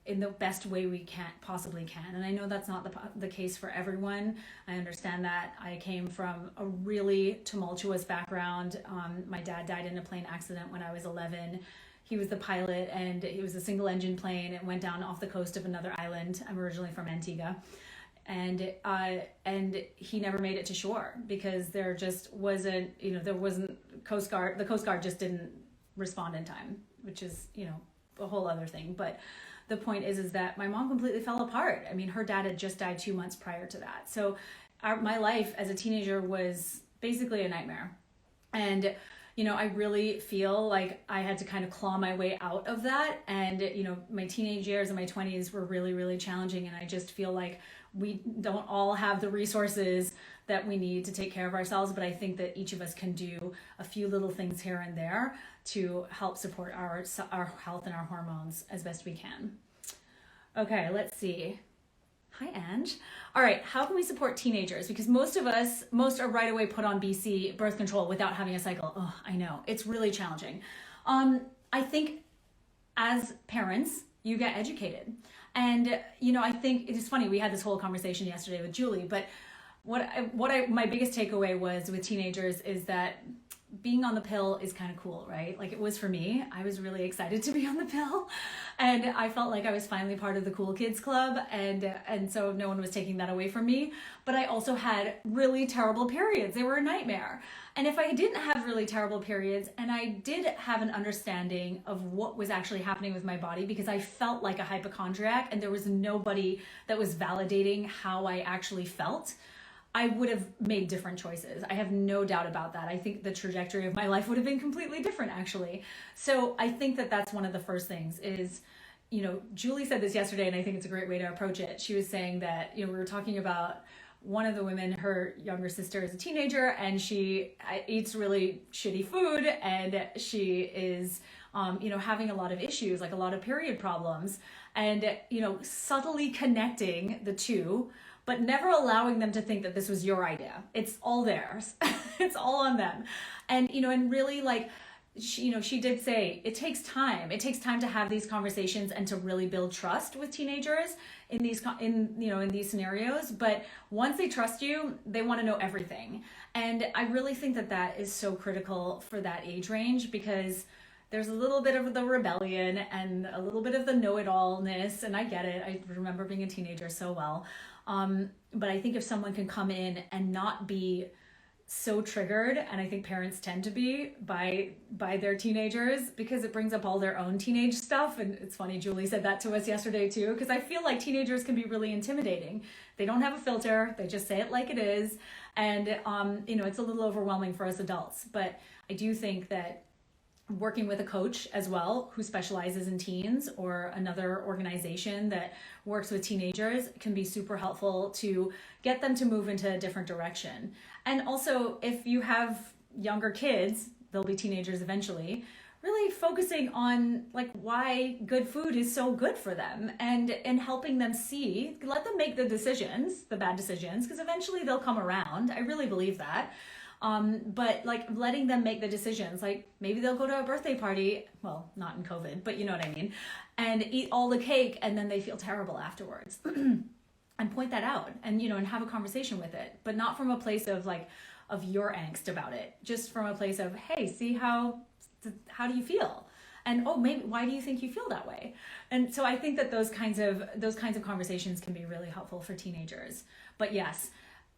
in the best way we possibly can. And I know that's not the case for everyone. I understand that. I came from a really tumultuous background. My dad died in a plane accident when I was 11. He was the pilot, and it was a single engine plane. It went down off the coast of another island. I'm originally from Antigua. And he never made it to shore because there just wasn't, there wasn't Coast Guard. The Coast Guard just didn't respond in time, which is, a whole other thing. But the point is that my mom completely fell apart. Her dad had just died 2 months prior to that. So my life as a teenager was basically a nightmare. And, I really feel like I had to kind of claw my way out of that. And, my teenage years and my 20s were really, really challenging. And I just feel like we don't all have the resources that we need to take care of ourselves. But I think that each of us can do a few little things here and there to help support our health and our hormones as best we can. Okay, let's see. Hi, Ange. All right, how can we support teenagers? Because most are right away put on BC, birth control, without having a cycle. Oh, I know, it's really challenging. I think as parents, you get educated. And, I think it is funny, we had this whole conversation yesterday with Julie, but my biggest takeaway was with teenagers is that being on the pill is kind of cool, right? Like it was for me. I was really excited to be on the pill, and I felt like I was finally part of the cool kids club, and so no one was taking that away from me. But I also had really terrible periods. They were a nightmare. And if I didn't have really terrible periods and I did have an understanding of what was actually happening with my body, because I felt like a hypochondriac and there was nobody that was validating how I actually felt, I would have made different choices. I have no doubt about that. I think the trajectory of my life would have been completely different, actually. So I think that that's one of the first things is, Julie said this yesterday, and I think it's a great way to approach it. She was saying that, we were talking about one of the women, her younger sister is a teenager, and she eats really shitty food, and she is, having a lot of issues, like a lot of period problems, and, subtly connecting the two, but never allowing them to think that this was your idea. It's all theirs. It's all on them. And, and really like, she did say it takes time. It takes time to have these conversations and to really build trust with teenagers in these scenarios. But once they trust you, they want to know everything. And I really think that that is so critical for that age range, because there's a little bit of the rebellion and a little bit of the know-it-allness. And I get it. I remember being a teenager so well. But I think if someone can come in and not be so triggered, and I think parents tend to be by their teenagers, because it brings up all their own teenage stuff. And it's funny, Julie said that to us yesterday too, because I feel like teenagers can be really intimidating. They don't have a filter. They just say it like it is. And, it's a little overwhelming for us adults. But I do think that working with a coach as well who specializes in teens, or another organization that works with teenagers, can be super helpful to get them to move into a different direction. And also, if you have younger kids, they'll be teenagers eventually, really focusing on like why good food is so good for them, and helping them see, let them make the decisions, the bad decisions, because eventually they'll come around. I really believe that. But like letting them make the decisions, like maybe they'll go to a birthday party, well, not in COVID, but you know what I mean, and eat all the cake, and then they feel terrible afterwards. And point that out, and and have a conversation with it, but not from a place of of your angst about it, just from a place of, hey, see how do you feel? And oh, maybe why do you think you feel that way? And so I think that those kinds of conversations can be really helpful for teenagers. But yes,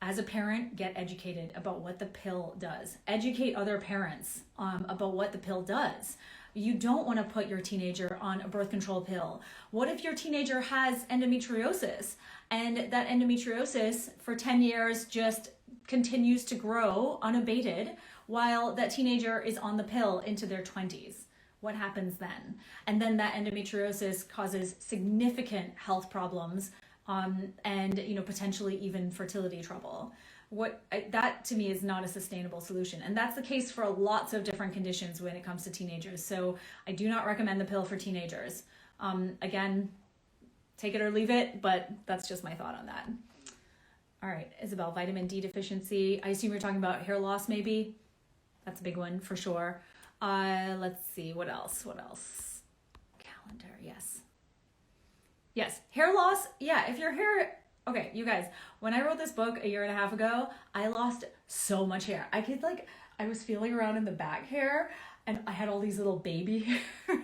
as a parent, get educated about what the pill does. Educate other parents about what the pill does. You don't want to put your teenager on a birth control pill. What if your teenager has endometriosis, and that endometriosis for 10 years just continues to grow unabated while that teenager is on the pill into their 20s? What happens then? And then that endometriosis causes significant health problems, and potentially even fertility trouble. That to me is not a sustainable solution, and that's the case for lots of different conditions when it comes to teenagers. So I do not recommend the pill for teenagers. Again, take it or leave it, but that's just my thought on that. All right, Isabel, vitamin D deficiency. I assume you're talking about hair loss, maybe. That's a big one for sure. Let's see, what else? Calendar, yes. Yes, hair loss. Yeah, if your hair, okay, you guys, when I wrote this book a year and a half ago, I lost so much hair. I was feeling around in the back hair, and I had all these little baby hairs,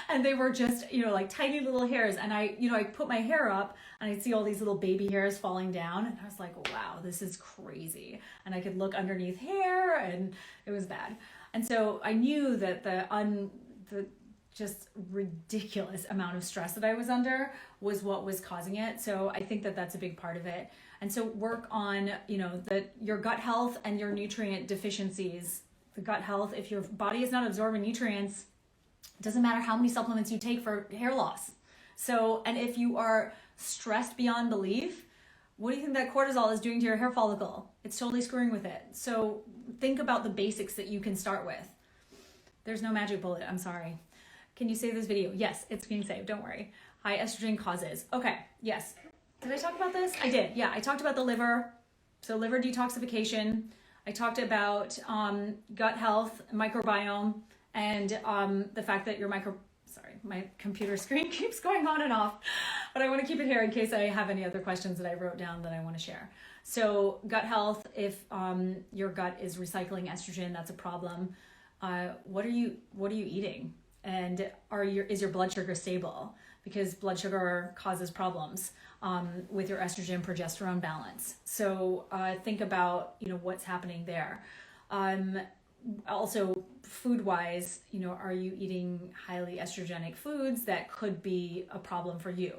and they were just, like tiny little hairs. And I put my hair up, and I'd see all these little baby hairs falling down, and I was like, wow, this is crazy. And I could look underneath hair, and it was bad. And so I knew that the just ridiculous amount of stress that I was under was what was causing it. So I think that that's a big part of it. And so work on, your gut health and your nutrient deficiencies. The gut health, if your body is not absorbing nutrients, it doesn't matter how many supplements you take for hair loss. So, and if you are stressed beyond belief, what do you think that cortisol is doing to your hair follicle? It's totally screwing with it. So think about the basics that you can start with. There's no magic bullet, I'm sorry. Can you save this video? Yes, it's being saved, don't worry. High estrogen causes. Okay, yes. Did I talk about this? I did. Yeah, I talked about the liver. So liver detoxification. I talked about gut health, microbiome, and the fact that sorry, my computer screen keeps going on and off, but I want to keep it here in case I have any other questions that I wrote down that I want to share. So gut health, if your gut is recycling estrogen, that's a problem. What are you eating? And is your blood sugar stable? Because blood sugar causes problems with your estrogen progesterone balance. So think about what's happening there. Also, food wise, are you eating highly estrogenic foods that could be a problem for you?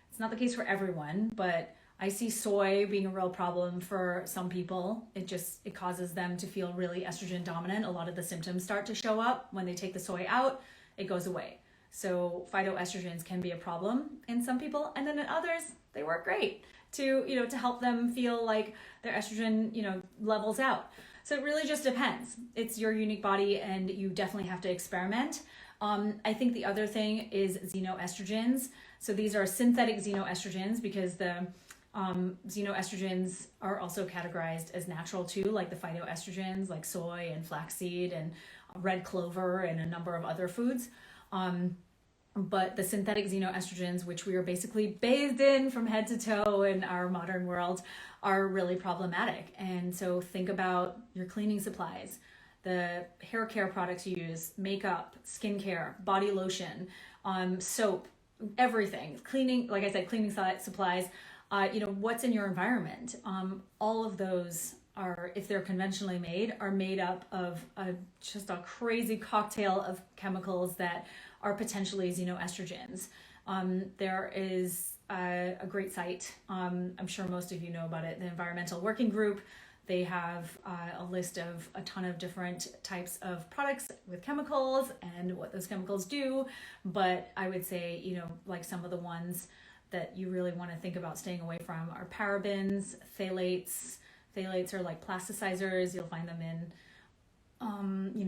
It's not the case for everyone, but I see soy being a real problem for some people. It causes them to feel really estrogen dominant. A lot of the symptoms start to show up when they take the soy out. It goes away. So phytoestrogens can be a problem in some people, and then in others, they work great to help them feel like their estrogen, levels out. So it really just depends. It's your unique body, and you definitely have to experiment. I think the other thing is xenoestrogens. So these are synthetic xenoestrogens because the xenoestrogens are also categorized as natural too, like the phytoestrogens, like soy and flaxseed and red clover and a number of other foods. But the synthetic xenoestrogens, which we are basically bathed in from head to toe in our modern world, are really problematic. And so think about your cleaning supplies, the hair care products you use, makeup, skincare, body lotion, soap, everything. Cleaning, like I said, cleaning supplies, what's in your environment. All of those are, if they're conventionally made, are made up of just a crazy cocktail of chemicals that are potentially xenoestrogens. There is a great site, I'm sure most of you know about it, the Environmental Working Group. They have a list of a ton of different types of products with chemicals and what those chemicals do. But I would say, like some of the ones that you really want to think about staying away from are parabens, phthalates. Phthalates are like plasticizers. You'll find them in,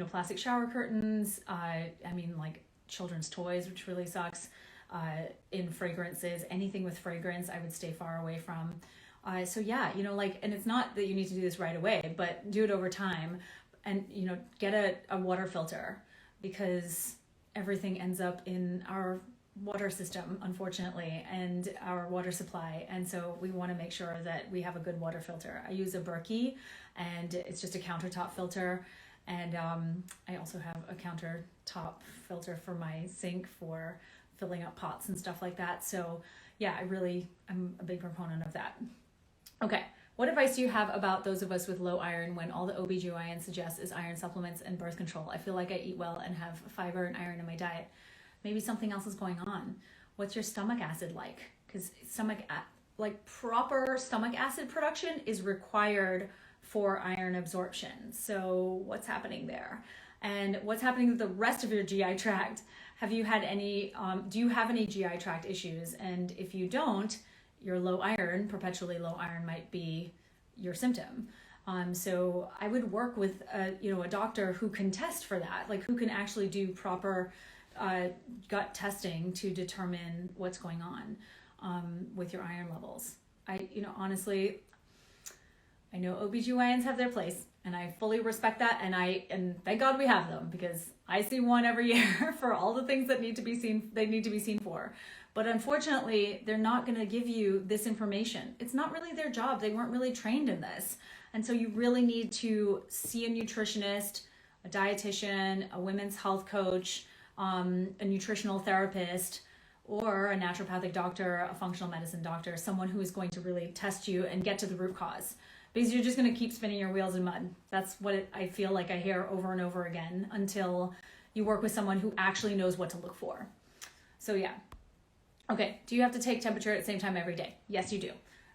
plastic shower curtains. Like children's toys, which really sucks. In fragrances, anything with fragrance, I would stay far away from. And it's not that you need to do this right away, but do it over time, and get a water filter, because everything ends up in our water system, unfortunately, and our water supply. And so we want to make sure that we have a good water filter. I use a Berkey, and it's just a countertop filter. And I also have a countertop filter for my sink for filling up pots and stuff like that. So yeah, I'm a big proponent of that. Okay, what advice do you have about those of us with low iron when all the OBGYN suggests is iron supplements and birth control? I feel like I eat well and have fiber and iron in my diet. Maybe something else is going on. What's your stomach acid like? Because proper stomach acid production is required for iron absorption. So what's happening there? And what's happening with the rest of your GI tract? Have you had any, do you have any GI tract issues? And if you don't, your low iron, perpetually low iron, might be your symptom. So I would work with a doctor who can test for that, like who can actually do proper gut testing to determine what's going on with your iron levels. Honestly, I know OBGYNs have their place, and I fully respect that, and thank God we have them, because I see one every year for all the things that need to be seen for. But unfortunately, they're not going to give you this information. It's not really their job. They weren't really trained in this. And so you really need to see a nutritionist, a dietitian, a women's health coach, a nutritional therapist, or a naturopathic doctor, a functional medicine doctor, someone who is going to really test you and get to the root cause. Because you're just going to keep spinning your wheels in mud. That's what I feel like I hear over and over again, until you work with someone who actually knows what to look for. So yeah. Okay, do you have to take temperature at the same time every day? Yes, you do.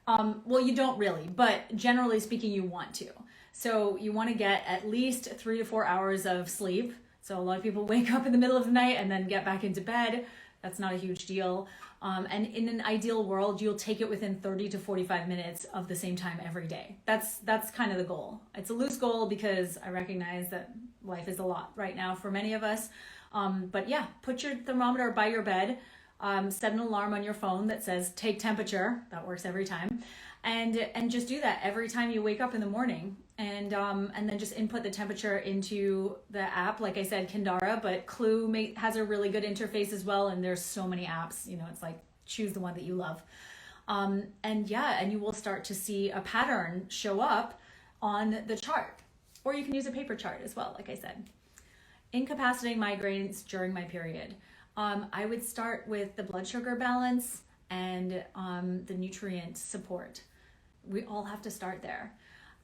Well, you don't really, but generally speaking, you want to. So you want to get at least 3 to 4 hours of sleep. So a lot of people wake up in the middle of the night and then get back into bed. That's not a huge deal. And in an ideal world, you'll take it within 30 to 45 minutes of the same time every day. That's kind of the goal. It's a loose goal because I recognize that life is a lot right now for many of us. But yeah, put your thermometer by your bed. Set an alarm on your phone that says take temperature. That works every time. And just do that every time you wake up in the morning. And then just input the temperature into the app. Like I said, Kindara, but Clue has a really good interface as well. And there's so many apps, it's like choose the one that you love. And you will start to see a pattern show up on the chart. Or you can use a paper chart as well, like I said. Incapacitating migraines during my period. I would start with the blood sugar balance and the nutrient support. We all have to start there.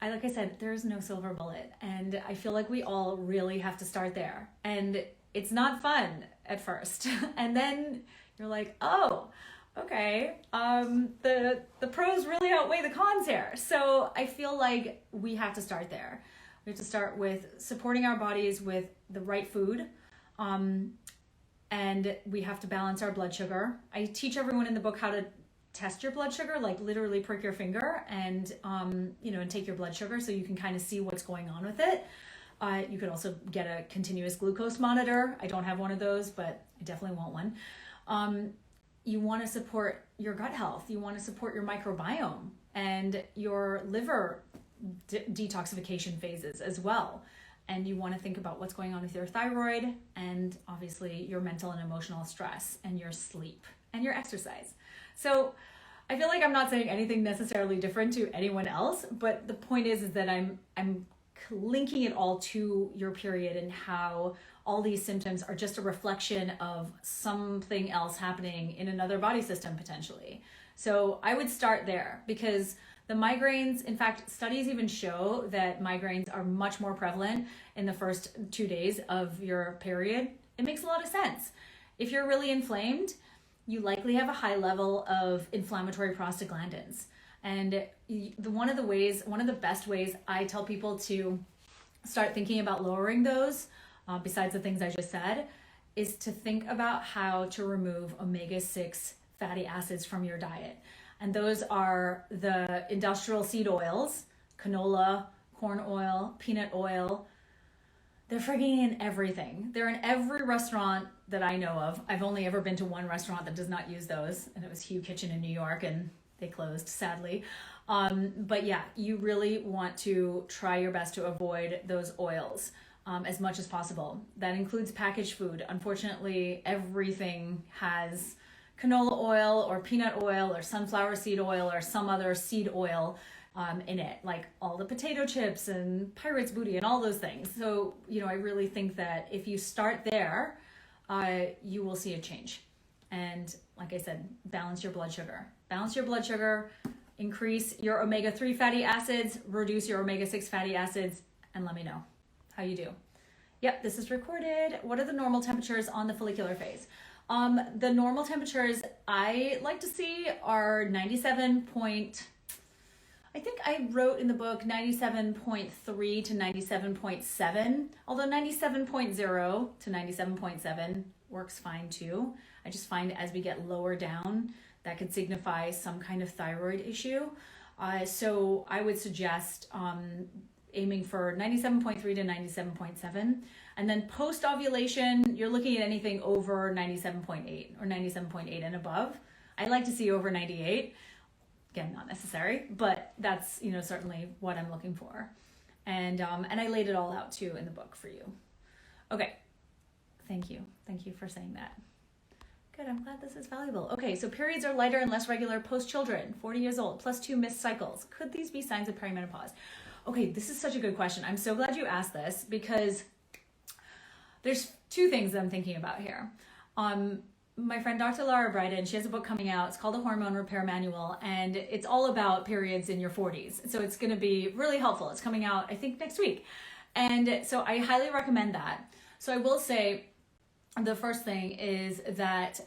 Like I said, there's no silver bullet, and I feel like we all really have to start there. And it's not fun at first, and then you're like, oh, okay, the pros really outweigh the cons here. So I feel like we have to start there. We have to start with supporting our bodies with the right food, and we have to balance our blood sugar. I teach everyone in the book how to test your blood sugar, like literally prick your finger and take your blood sugar so you can kind of see what's going on with it. You could also get a continuous glucose monitor. I don't have one of those, but I definitely want one. You want to support your gut health. You want to support your microbiome and your liver detoxification phases as well. And you want to think about what's going on with your thyroid and obviously your mental and emotional stress and your sleep and your exercise. So I feel like I'm not saying anything necessarily different to anyone else, but the point is that I'm linking it all to your period and how all these symptoms are just a reflection of something else happening in another body system potentially. So I would start there because the migraines, in fact, studies even show that migraines are much more prevalent in the first 2 days of your period. It makes a lot of sense. If you're really inflamed, you likely have a high level of inflammatory prostaglandins. And one of the best ways I tell people to start thinking about lowering those, besides the things I just said, is to think about how to remove omega-6 fatty acids from your diet. And those are the industrial seed oils, canola, corn oil, peanut oil. They're frigging in everything. They're in every restaurant that I know of. I've only ever been to one restaurant that does not use those, and it was Hugh Kitchen in New York, and they closed, sadly. But yeah, you really want to try your best to avoid those oils as much as possible. That includes packaged food. Unfortunately, everything has canola oil or peanut oil or sunflower seed oil or some other seed oil in it, like all the potato chips and Pirate's Booty and all those things. So, I really think that if you start there, you will see a change. And like I said, balance your blood sugar. Balance your blood sugar, increase your omega-3 fatty acids, reduce your omega-6 fatty acids, and let me know how you do. Yep, this is recorded. What are the normal temperatures on the follicular phase? The normal temperatures I like to see are I think I wrote in the book 97.3 to 97.7, although 97.0 to 97.7 works fine too. I just find as we get lower down, that could signify some kind of thyroid issue. So I would suggest aiming for 97.3 to 97.7. And then post-ovulation, you're looking at anything over 97.8 or 97.8 and above. I like to see over 98. Again, not necessary, but that's, certainly what I'm looking for. And I laid it all out too in the book for you. Okay. Thank you. Thank you for saying that. Good. I'm glad this is valuable. Okay. So periods are lighter and less regular post-children, 40 years old, +2 missed cycles. Could these be signs of perimenopause? Okay. This is such a good question. I'm so glad you asked this because there's two things that I'm thinking about here. My friend Dr. Laura Bryden, she has a book coming out. It's called The Hormone Repair Manual, and it's all about periods in your 40s. So it's going to be really helpful. It's coming out, I think, next week. And so I highly recommend that. So I will say the first thing is that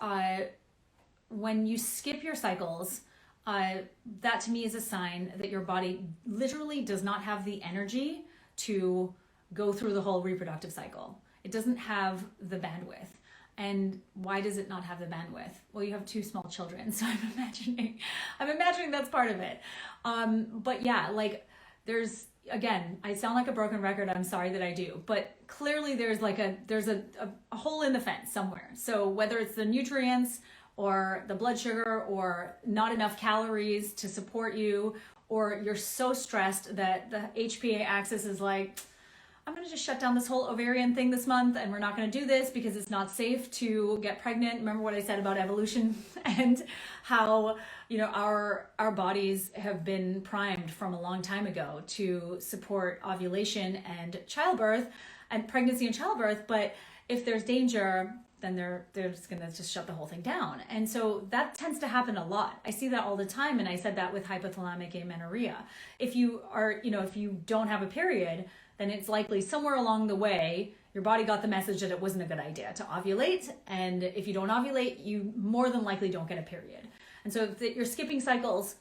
when you skip your cycles, that to me is a sign that your body literally does not have the energy to go through the whole reproductive cycle. It doesn't have the bandwidth. And why does it not have the bandwidth? Well, you have 2 small children, so I'm imagining that's part of it. But yeah, like there's, again, I sound like a broken record. I'm sorry that I do, but clearly there's a hole in the fence somewhere. So whether it's the nutrients or the blood sugar, or not enough calories to support you, or you're so stressed that the HPA axis is like, I'm going to just shut down this whole ovarian thing this month, and we're not going to do this because it's not safe to get pregnant. Remember what I said about evolution and how, our bodies have been primed from a long time ago to support ovulation and childbirth and pregnancy and childbirth. But if there's danger, then they're just going to shut the whole thing down. And so that tends to happen a lot. I see that all the time. And I said that with hypothalamic amenorrhea. If you are, if you don't have a period, then it's likely somewhere along the way, your body got the message that it wasn't a good idea to ovulate. And if you don't ovulate, you more than likely don't get a period. And so if you're skipping cycles,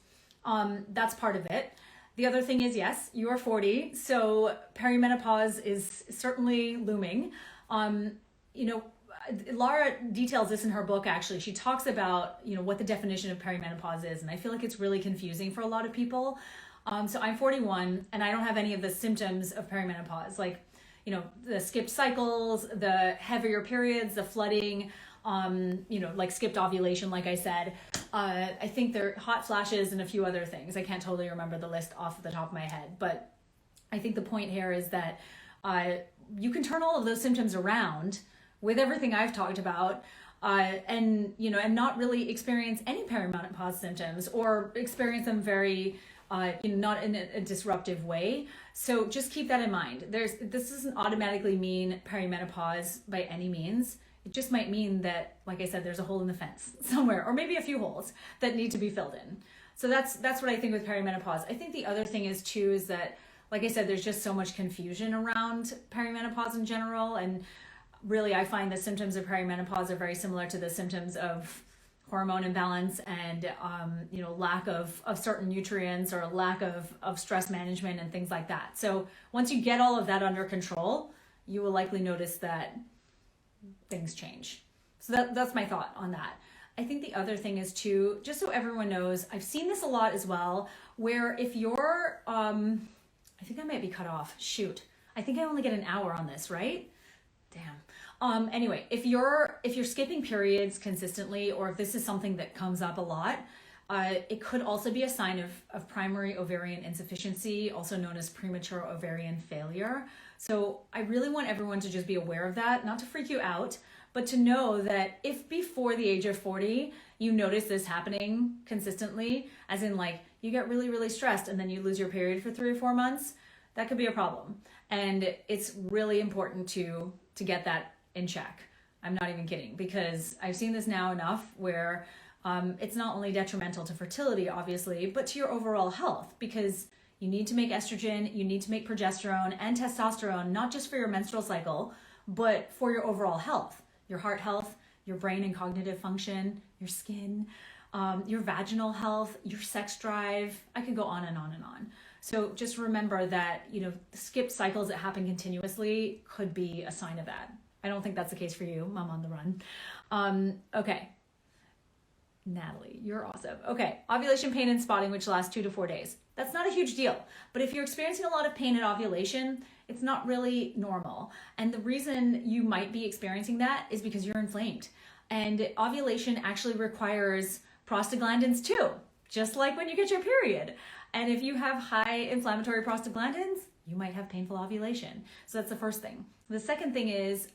that's part of it. The other thing is, yes, you are 40. So perimenopause is certainly looming. Laura details this in her book, actually. She talks about, what the definition of perimenopause is. And I feel like it's really confusing for a lot of people. So I'm 41 and I don't have any of the symptoms of perimenopause, like, the skipped cycles, the heavier periods, the flooding, like skipped ovulation, like I said. I think there are hot flashes and a few other things. I can't totally remember the list off the top of my head, but I think the point here is that you can turn all of those symptoms around with everything I've talked about, and not really experience any perimenopause symptoms, or experience them very not in a disruptive way. So just keep that in mind. This doesn't automatically mean perimenopause by any means. It just might mean that, like I said, there's a hole in the fence somewhere, or maybe a few holes that need to be filled in. So that's what I think with perimenopause. I think the other thing is that, like I said, there's just so much confusion around perimenopause in general. And really, I find the symptoms of perimenopause are very similar to the symptoms of hormone imbalance and, lack of certain nutrients, or lack of stress management and things like that. So once you get all of that under control, you will likely notice that things change. So that's my thought on that. I think the other thing is too, just so everyone knows, I've seen this a lot as well, where if you're, I think I might be cut off. Shoot. I think I only get an hour on this, right? Damn. Anyway, if you're skipping periods consistently, or if this is something that comes up a lot, it could also be a sign of primary ovarian insufficiency, also known as premature ovarian failure. So I really want everyone to just be aware of that, not to freak you out, but to know that if before the age of 40, you notice this happening consistently, as in like you get really, really stressed and then you lose your period for 3 or 4 months, that could be a problem. And it's really important to get that in check. I'm not even kidding, because I've seen this now enough where it's not only detrimental to fertility, obviously, but to your overall health, because you need to make estrogen, you need to make progesterone and testosterone, not just for your menstrual cycle, but for your overall health, your heart health, your brain and cognitive function, your skin, your vaginal health, your sex drive. I could go on and on and on. So just remember that, skipped cycles that happen continuously could be a sign of that. I don't think that's the case for you, Mom on the Run. Okay. Natalie, you're awesome. Okay, ovulation pain and spotting, which lasts 2 to 4 days. That's not a huge deal, but if you're experiencing a lot of pain at ovulation, it's not really normal. And the reason you might be experiencing that is because you're inflamed. And ovulation actually requires prostaglandins too, just like when you get your period. And if you have high inflammatory prostaglandins, you might have painful ovulation. So that's the first thing. The second thing is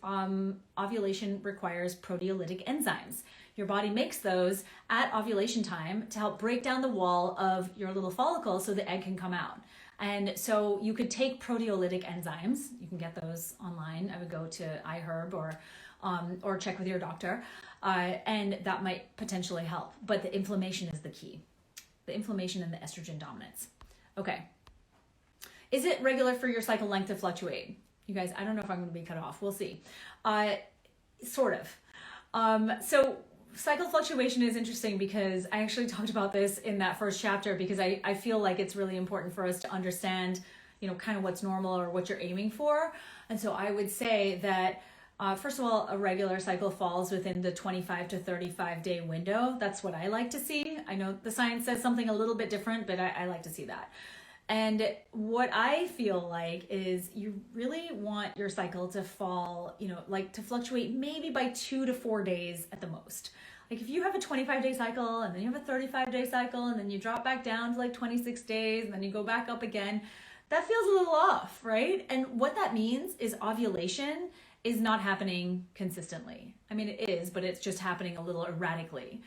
ovulation requires proteolytic enzymes. Your body makes those at ovulation time to help break down the wall of your little follicle so the egg can come out. And so you could take proteolytic enzymes. You can get those online. I would go to iHerb or check with your doctor, and that might potentially help. But the inflammation is the key. The inflammation and the estrogen dominance. Okay. Is it regular for your cycle length to fluctuate? You guys, I don't know if I'm going to be cut off. We'll see. Sort of. So cycle fluctuation is interesting because I actually talked about this in that first chapter, because I feel like it's really important for us to understand, kind of what's normal or what you're aiming for. And so I would say that, first of all, a regular cycle falls within the 25 to 35 day window. That's what I like to see. I know the science says something a little bit different, but I like to see that. And what I feel like is you really want your cycle to fall, to fluctuate maybe by 2 to 4 days at the most. Like if you have a 25-day cycle and then you have a 35-day cycle and then you drop back down to like 26 days and then you go back up again, that feels a little off, right? And what that means is ovulation is not happening consistently. I mean, it is, but it's just happening a little erratically,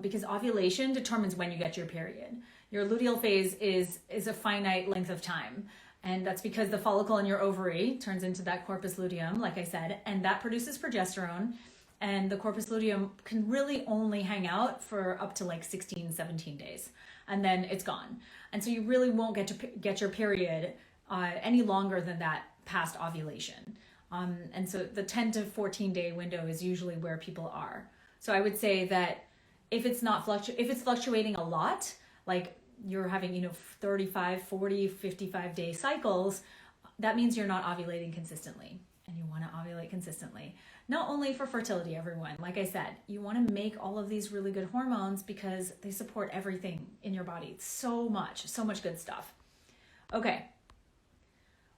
because ovulation determines when you get your period. Your luteal phase is a finite length of time. And that's because the follicle in your ovary turns into that corpus luteum, like I said, and that produces progesterone. And the corpus luteum can really only hang out for up to like 16, 17 days. And then it's gone. And so you really won't get your period any longer than that past ovulation. And so the 10 to 14 day window is usually where people are. So I would say that if it's fluctuating a lot, like you're having, 35, 40, 55 day cycles, that means you're not ovulating consistently, and you want to ovulate consistently. Not only for fertility, everyone, like I said, you want to make all of these really good hormones because they support everything in your body. So much good stuff. Okay.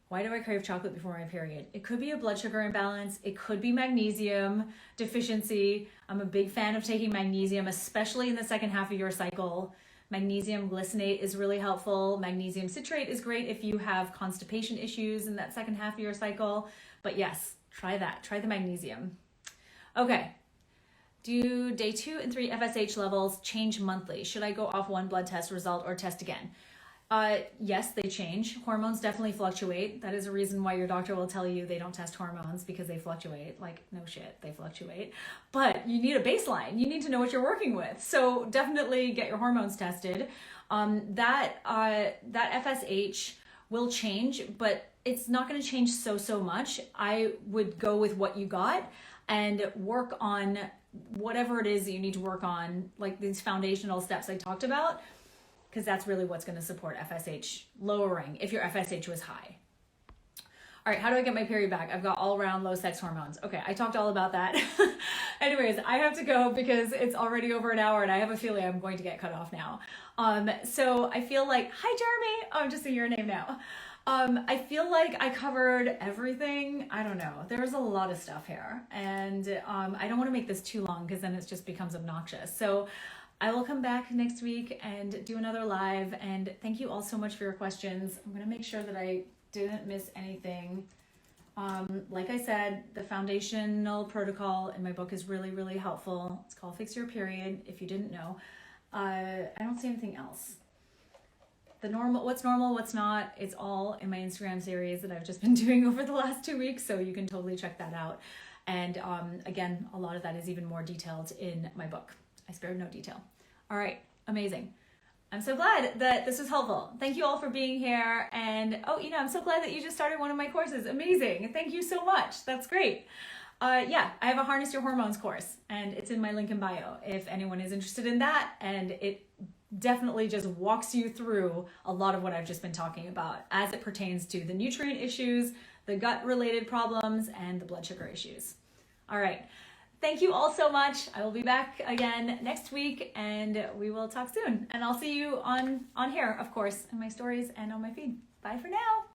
Why do I crave chocolate before my period? It could be a blood sugar imbalance. It could be magnesium deficiency. I'm a big fan of taking magnesium, especially in the second half of your cycle. Magnesium glycinate is really helpful. Magnesium citrate is great if you have constipation issues in that second half of your cycle. But yes, try that. Try the magnesium. Okay. Do day 2 and 3 FSH levels change monthly? Should I go off one blood test result or test again? Yes, they change. Hormones definitely fluctuate. That is a reason why your doctor will tell you they don't test hormones, because they fluctuate. Like, no shit, they fluctuate. But you need a baseline. You need to know what you're working with. So definitely get your hormones tested. That FSH will change, but it's not going to change so much. I would go with what you got and work on whatever it is that you need to work on, like these foundational steps I talked about, because that's really what's going to support FSH lowering if your FSH was high. All right, how do I get my period back? I've got all around low sex hormones. Okay, I talked all about that. Anyways, I have to go because it's already over an hour and I have a feeling I'm going to get cut off now. So I feel like, hi Jeremy, oh, I'm just saying your name now. I feel like I covered everything. I don't know. There's a lot of stuff here, and I don't want to make this too long because then it just becomes obnoxious. So I will come back next week and do another live, and thank you all so much for your questions. I'm going to make sure that I didn't miss anything. Like I said, the foundational protocol in my book is really helpful. It's called Fix Your Period, if you didn't know. I don't see anything else. What's normal, what's not, it's all in my Instagram series that I've just been doing over the last 2 weeks, so you can totally check that out. And again, a lot of that is even more detailed in my book. I spared no detail. All right, amazing. I'm so glad that this was helpful. Thank you all for being here. And I'm so glad that you just started one of my courses. Amazing. Thank you so much. That's great. I have a Harness Your Hormones course, and it's in my link in bio if anyone is interested in that. And it definitely just walks you through a lot of what I've just been talking about as it pertains to the nutrient issues, the gut related problems, and the blood sugar issues. All right. Thank you all so much. I will be back again next week, and we will talk soon. And I'll see you on here, of course, in my stories and on my feed. Bye for now.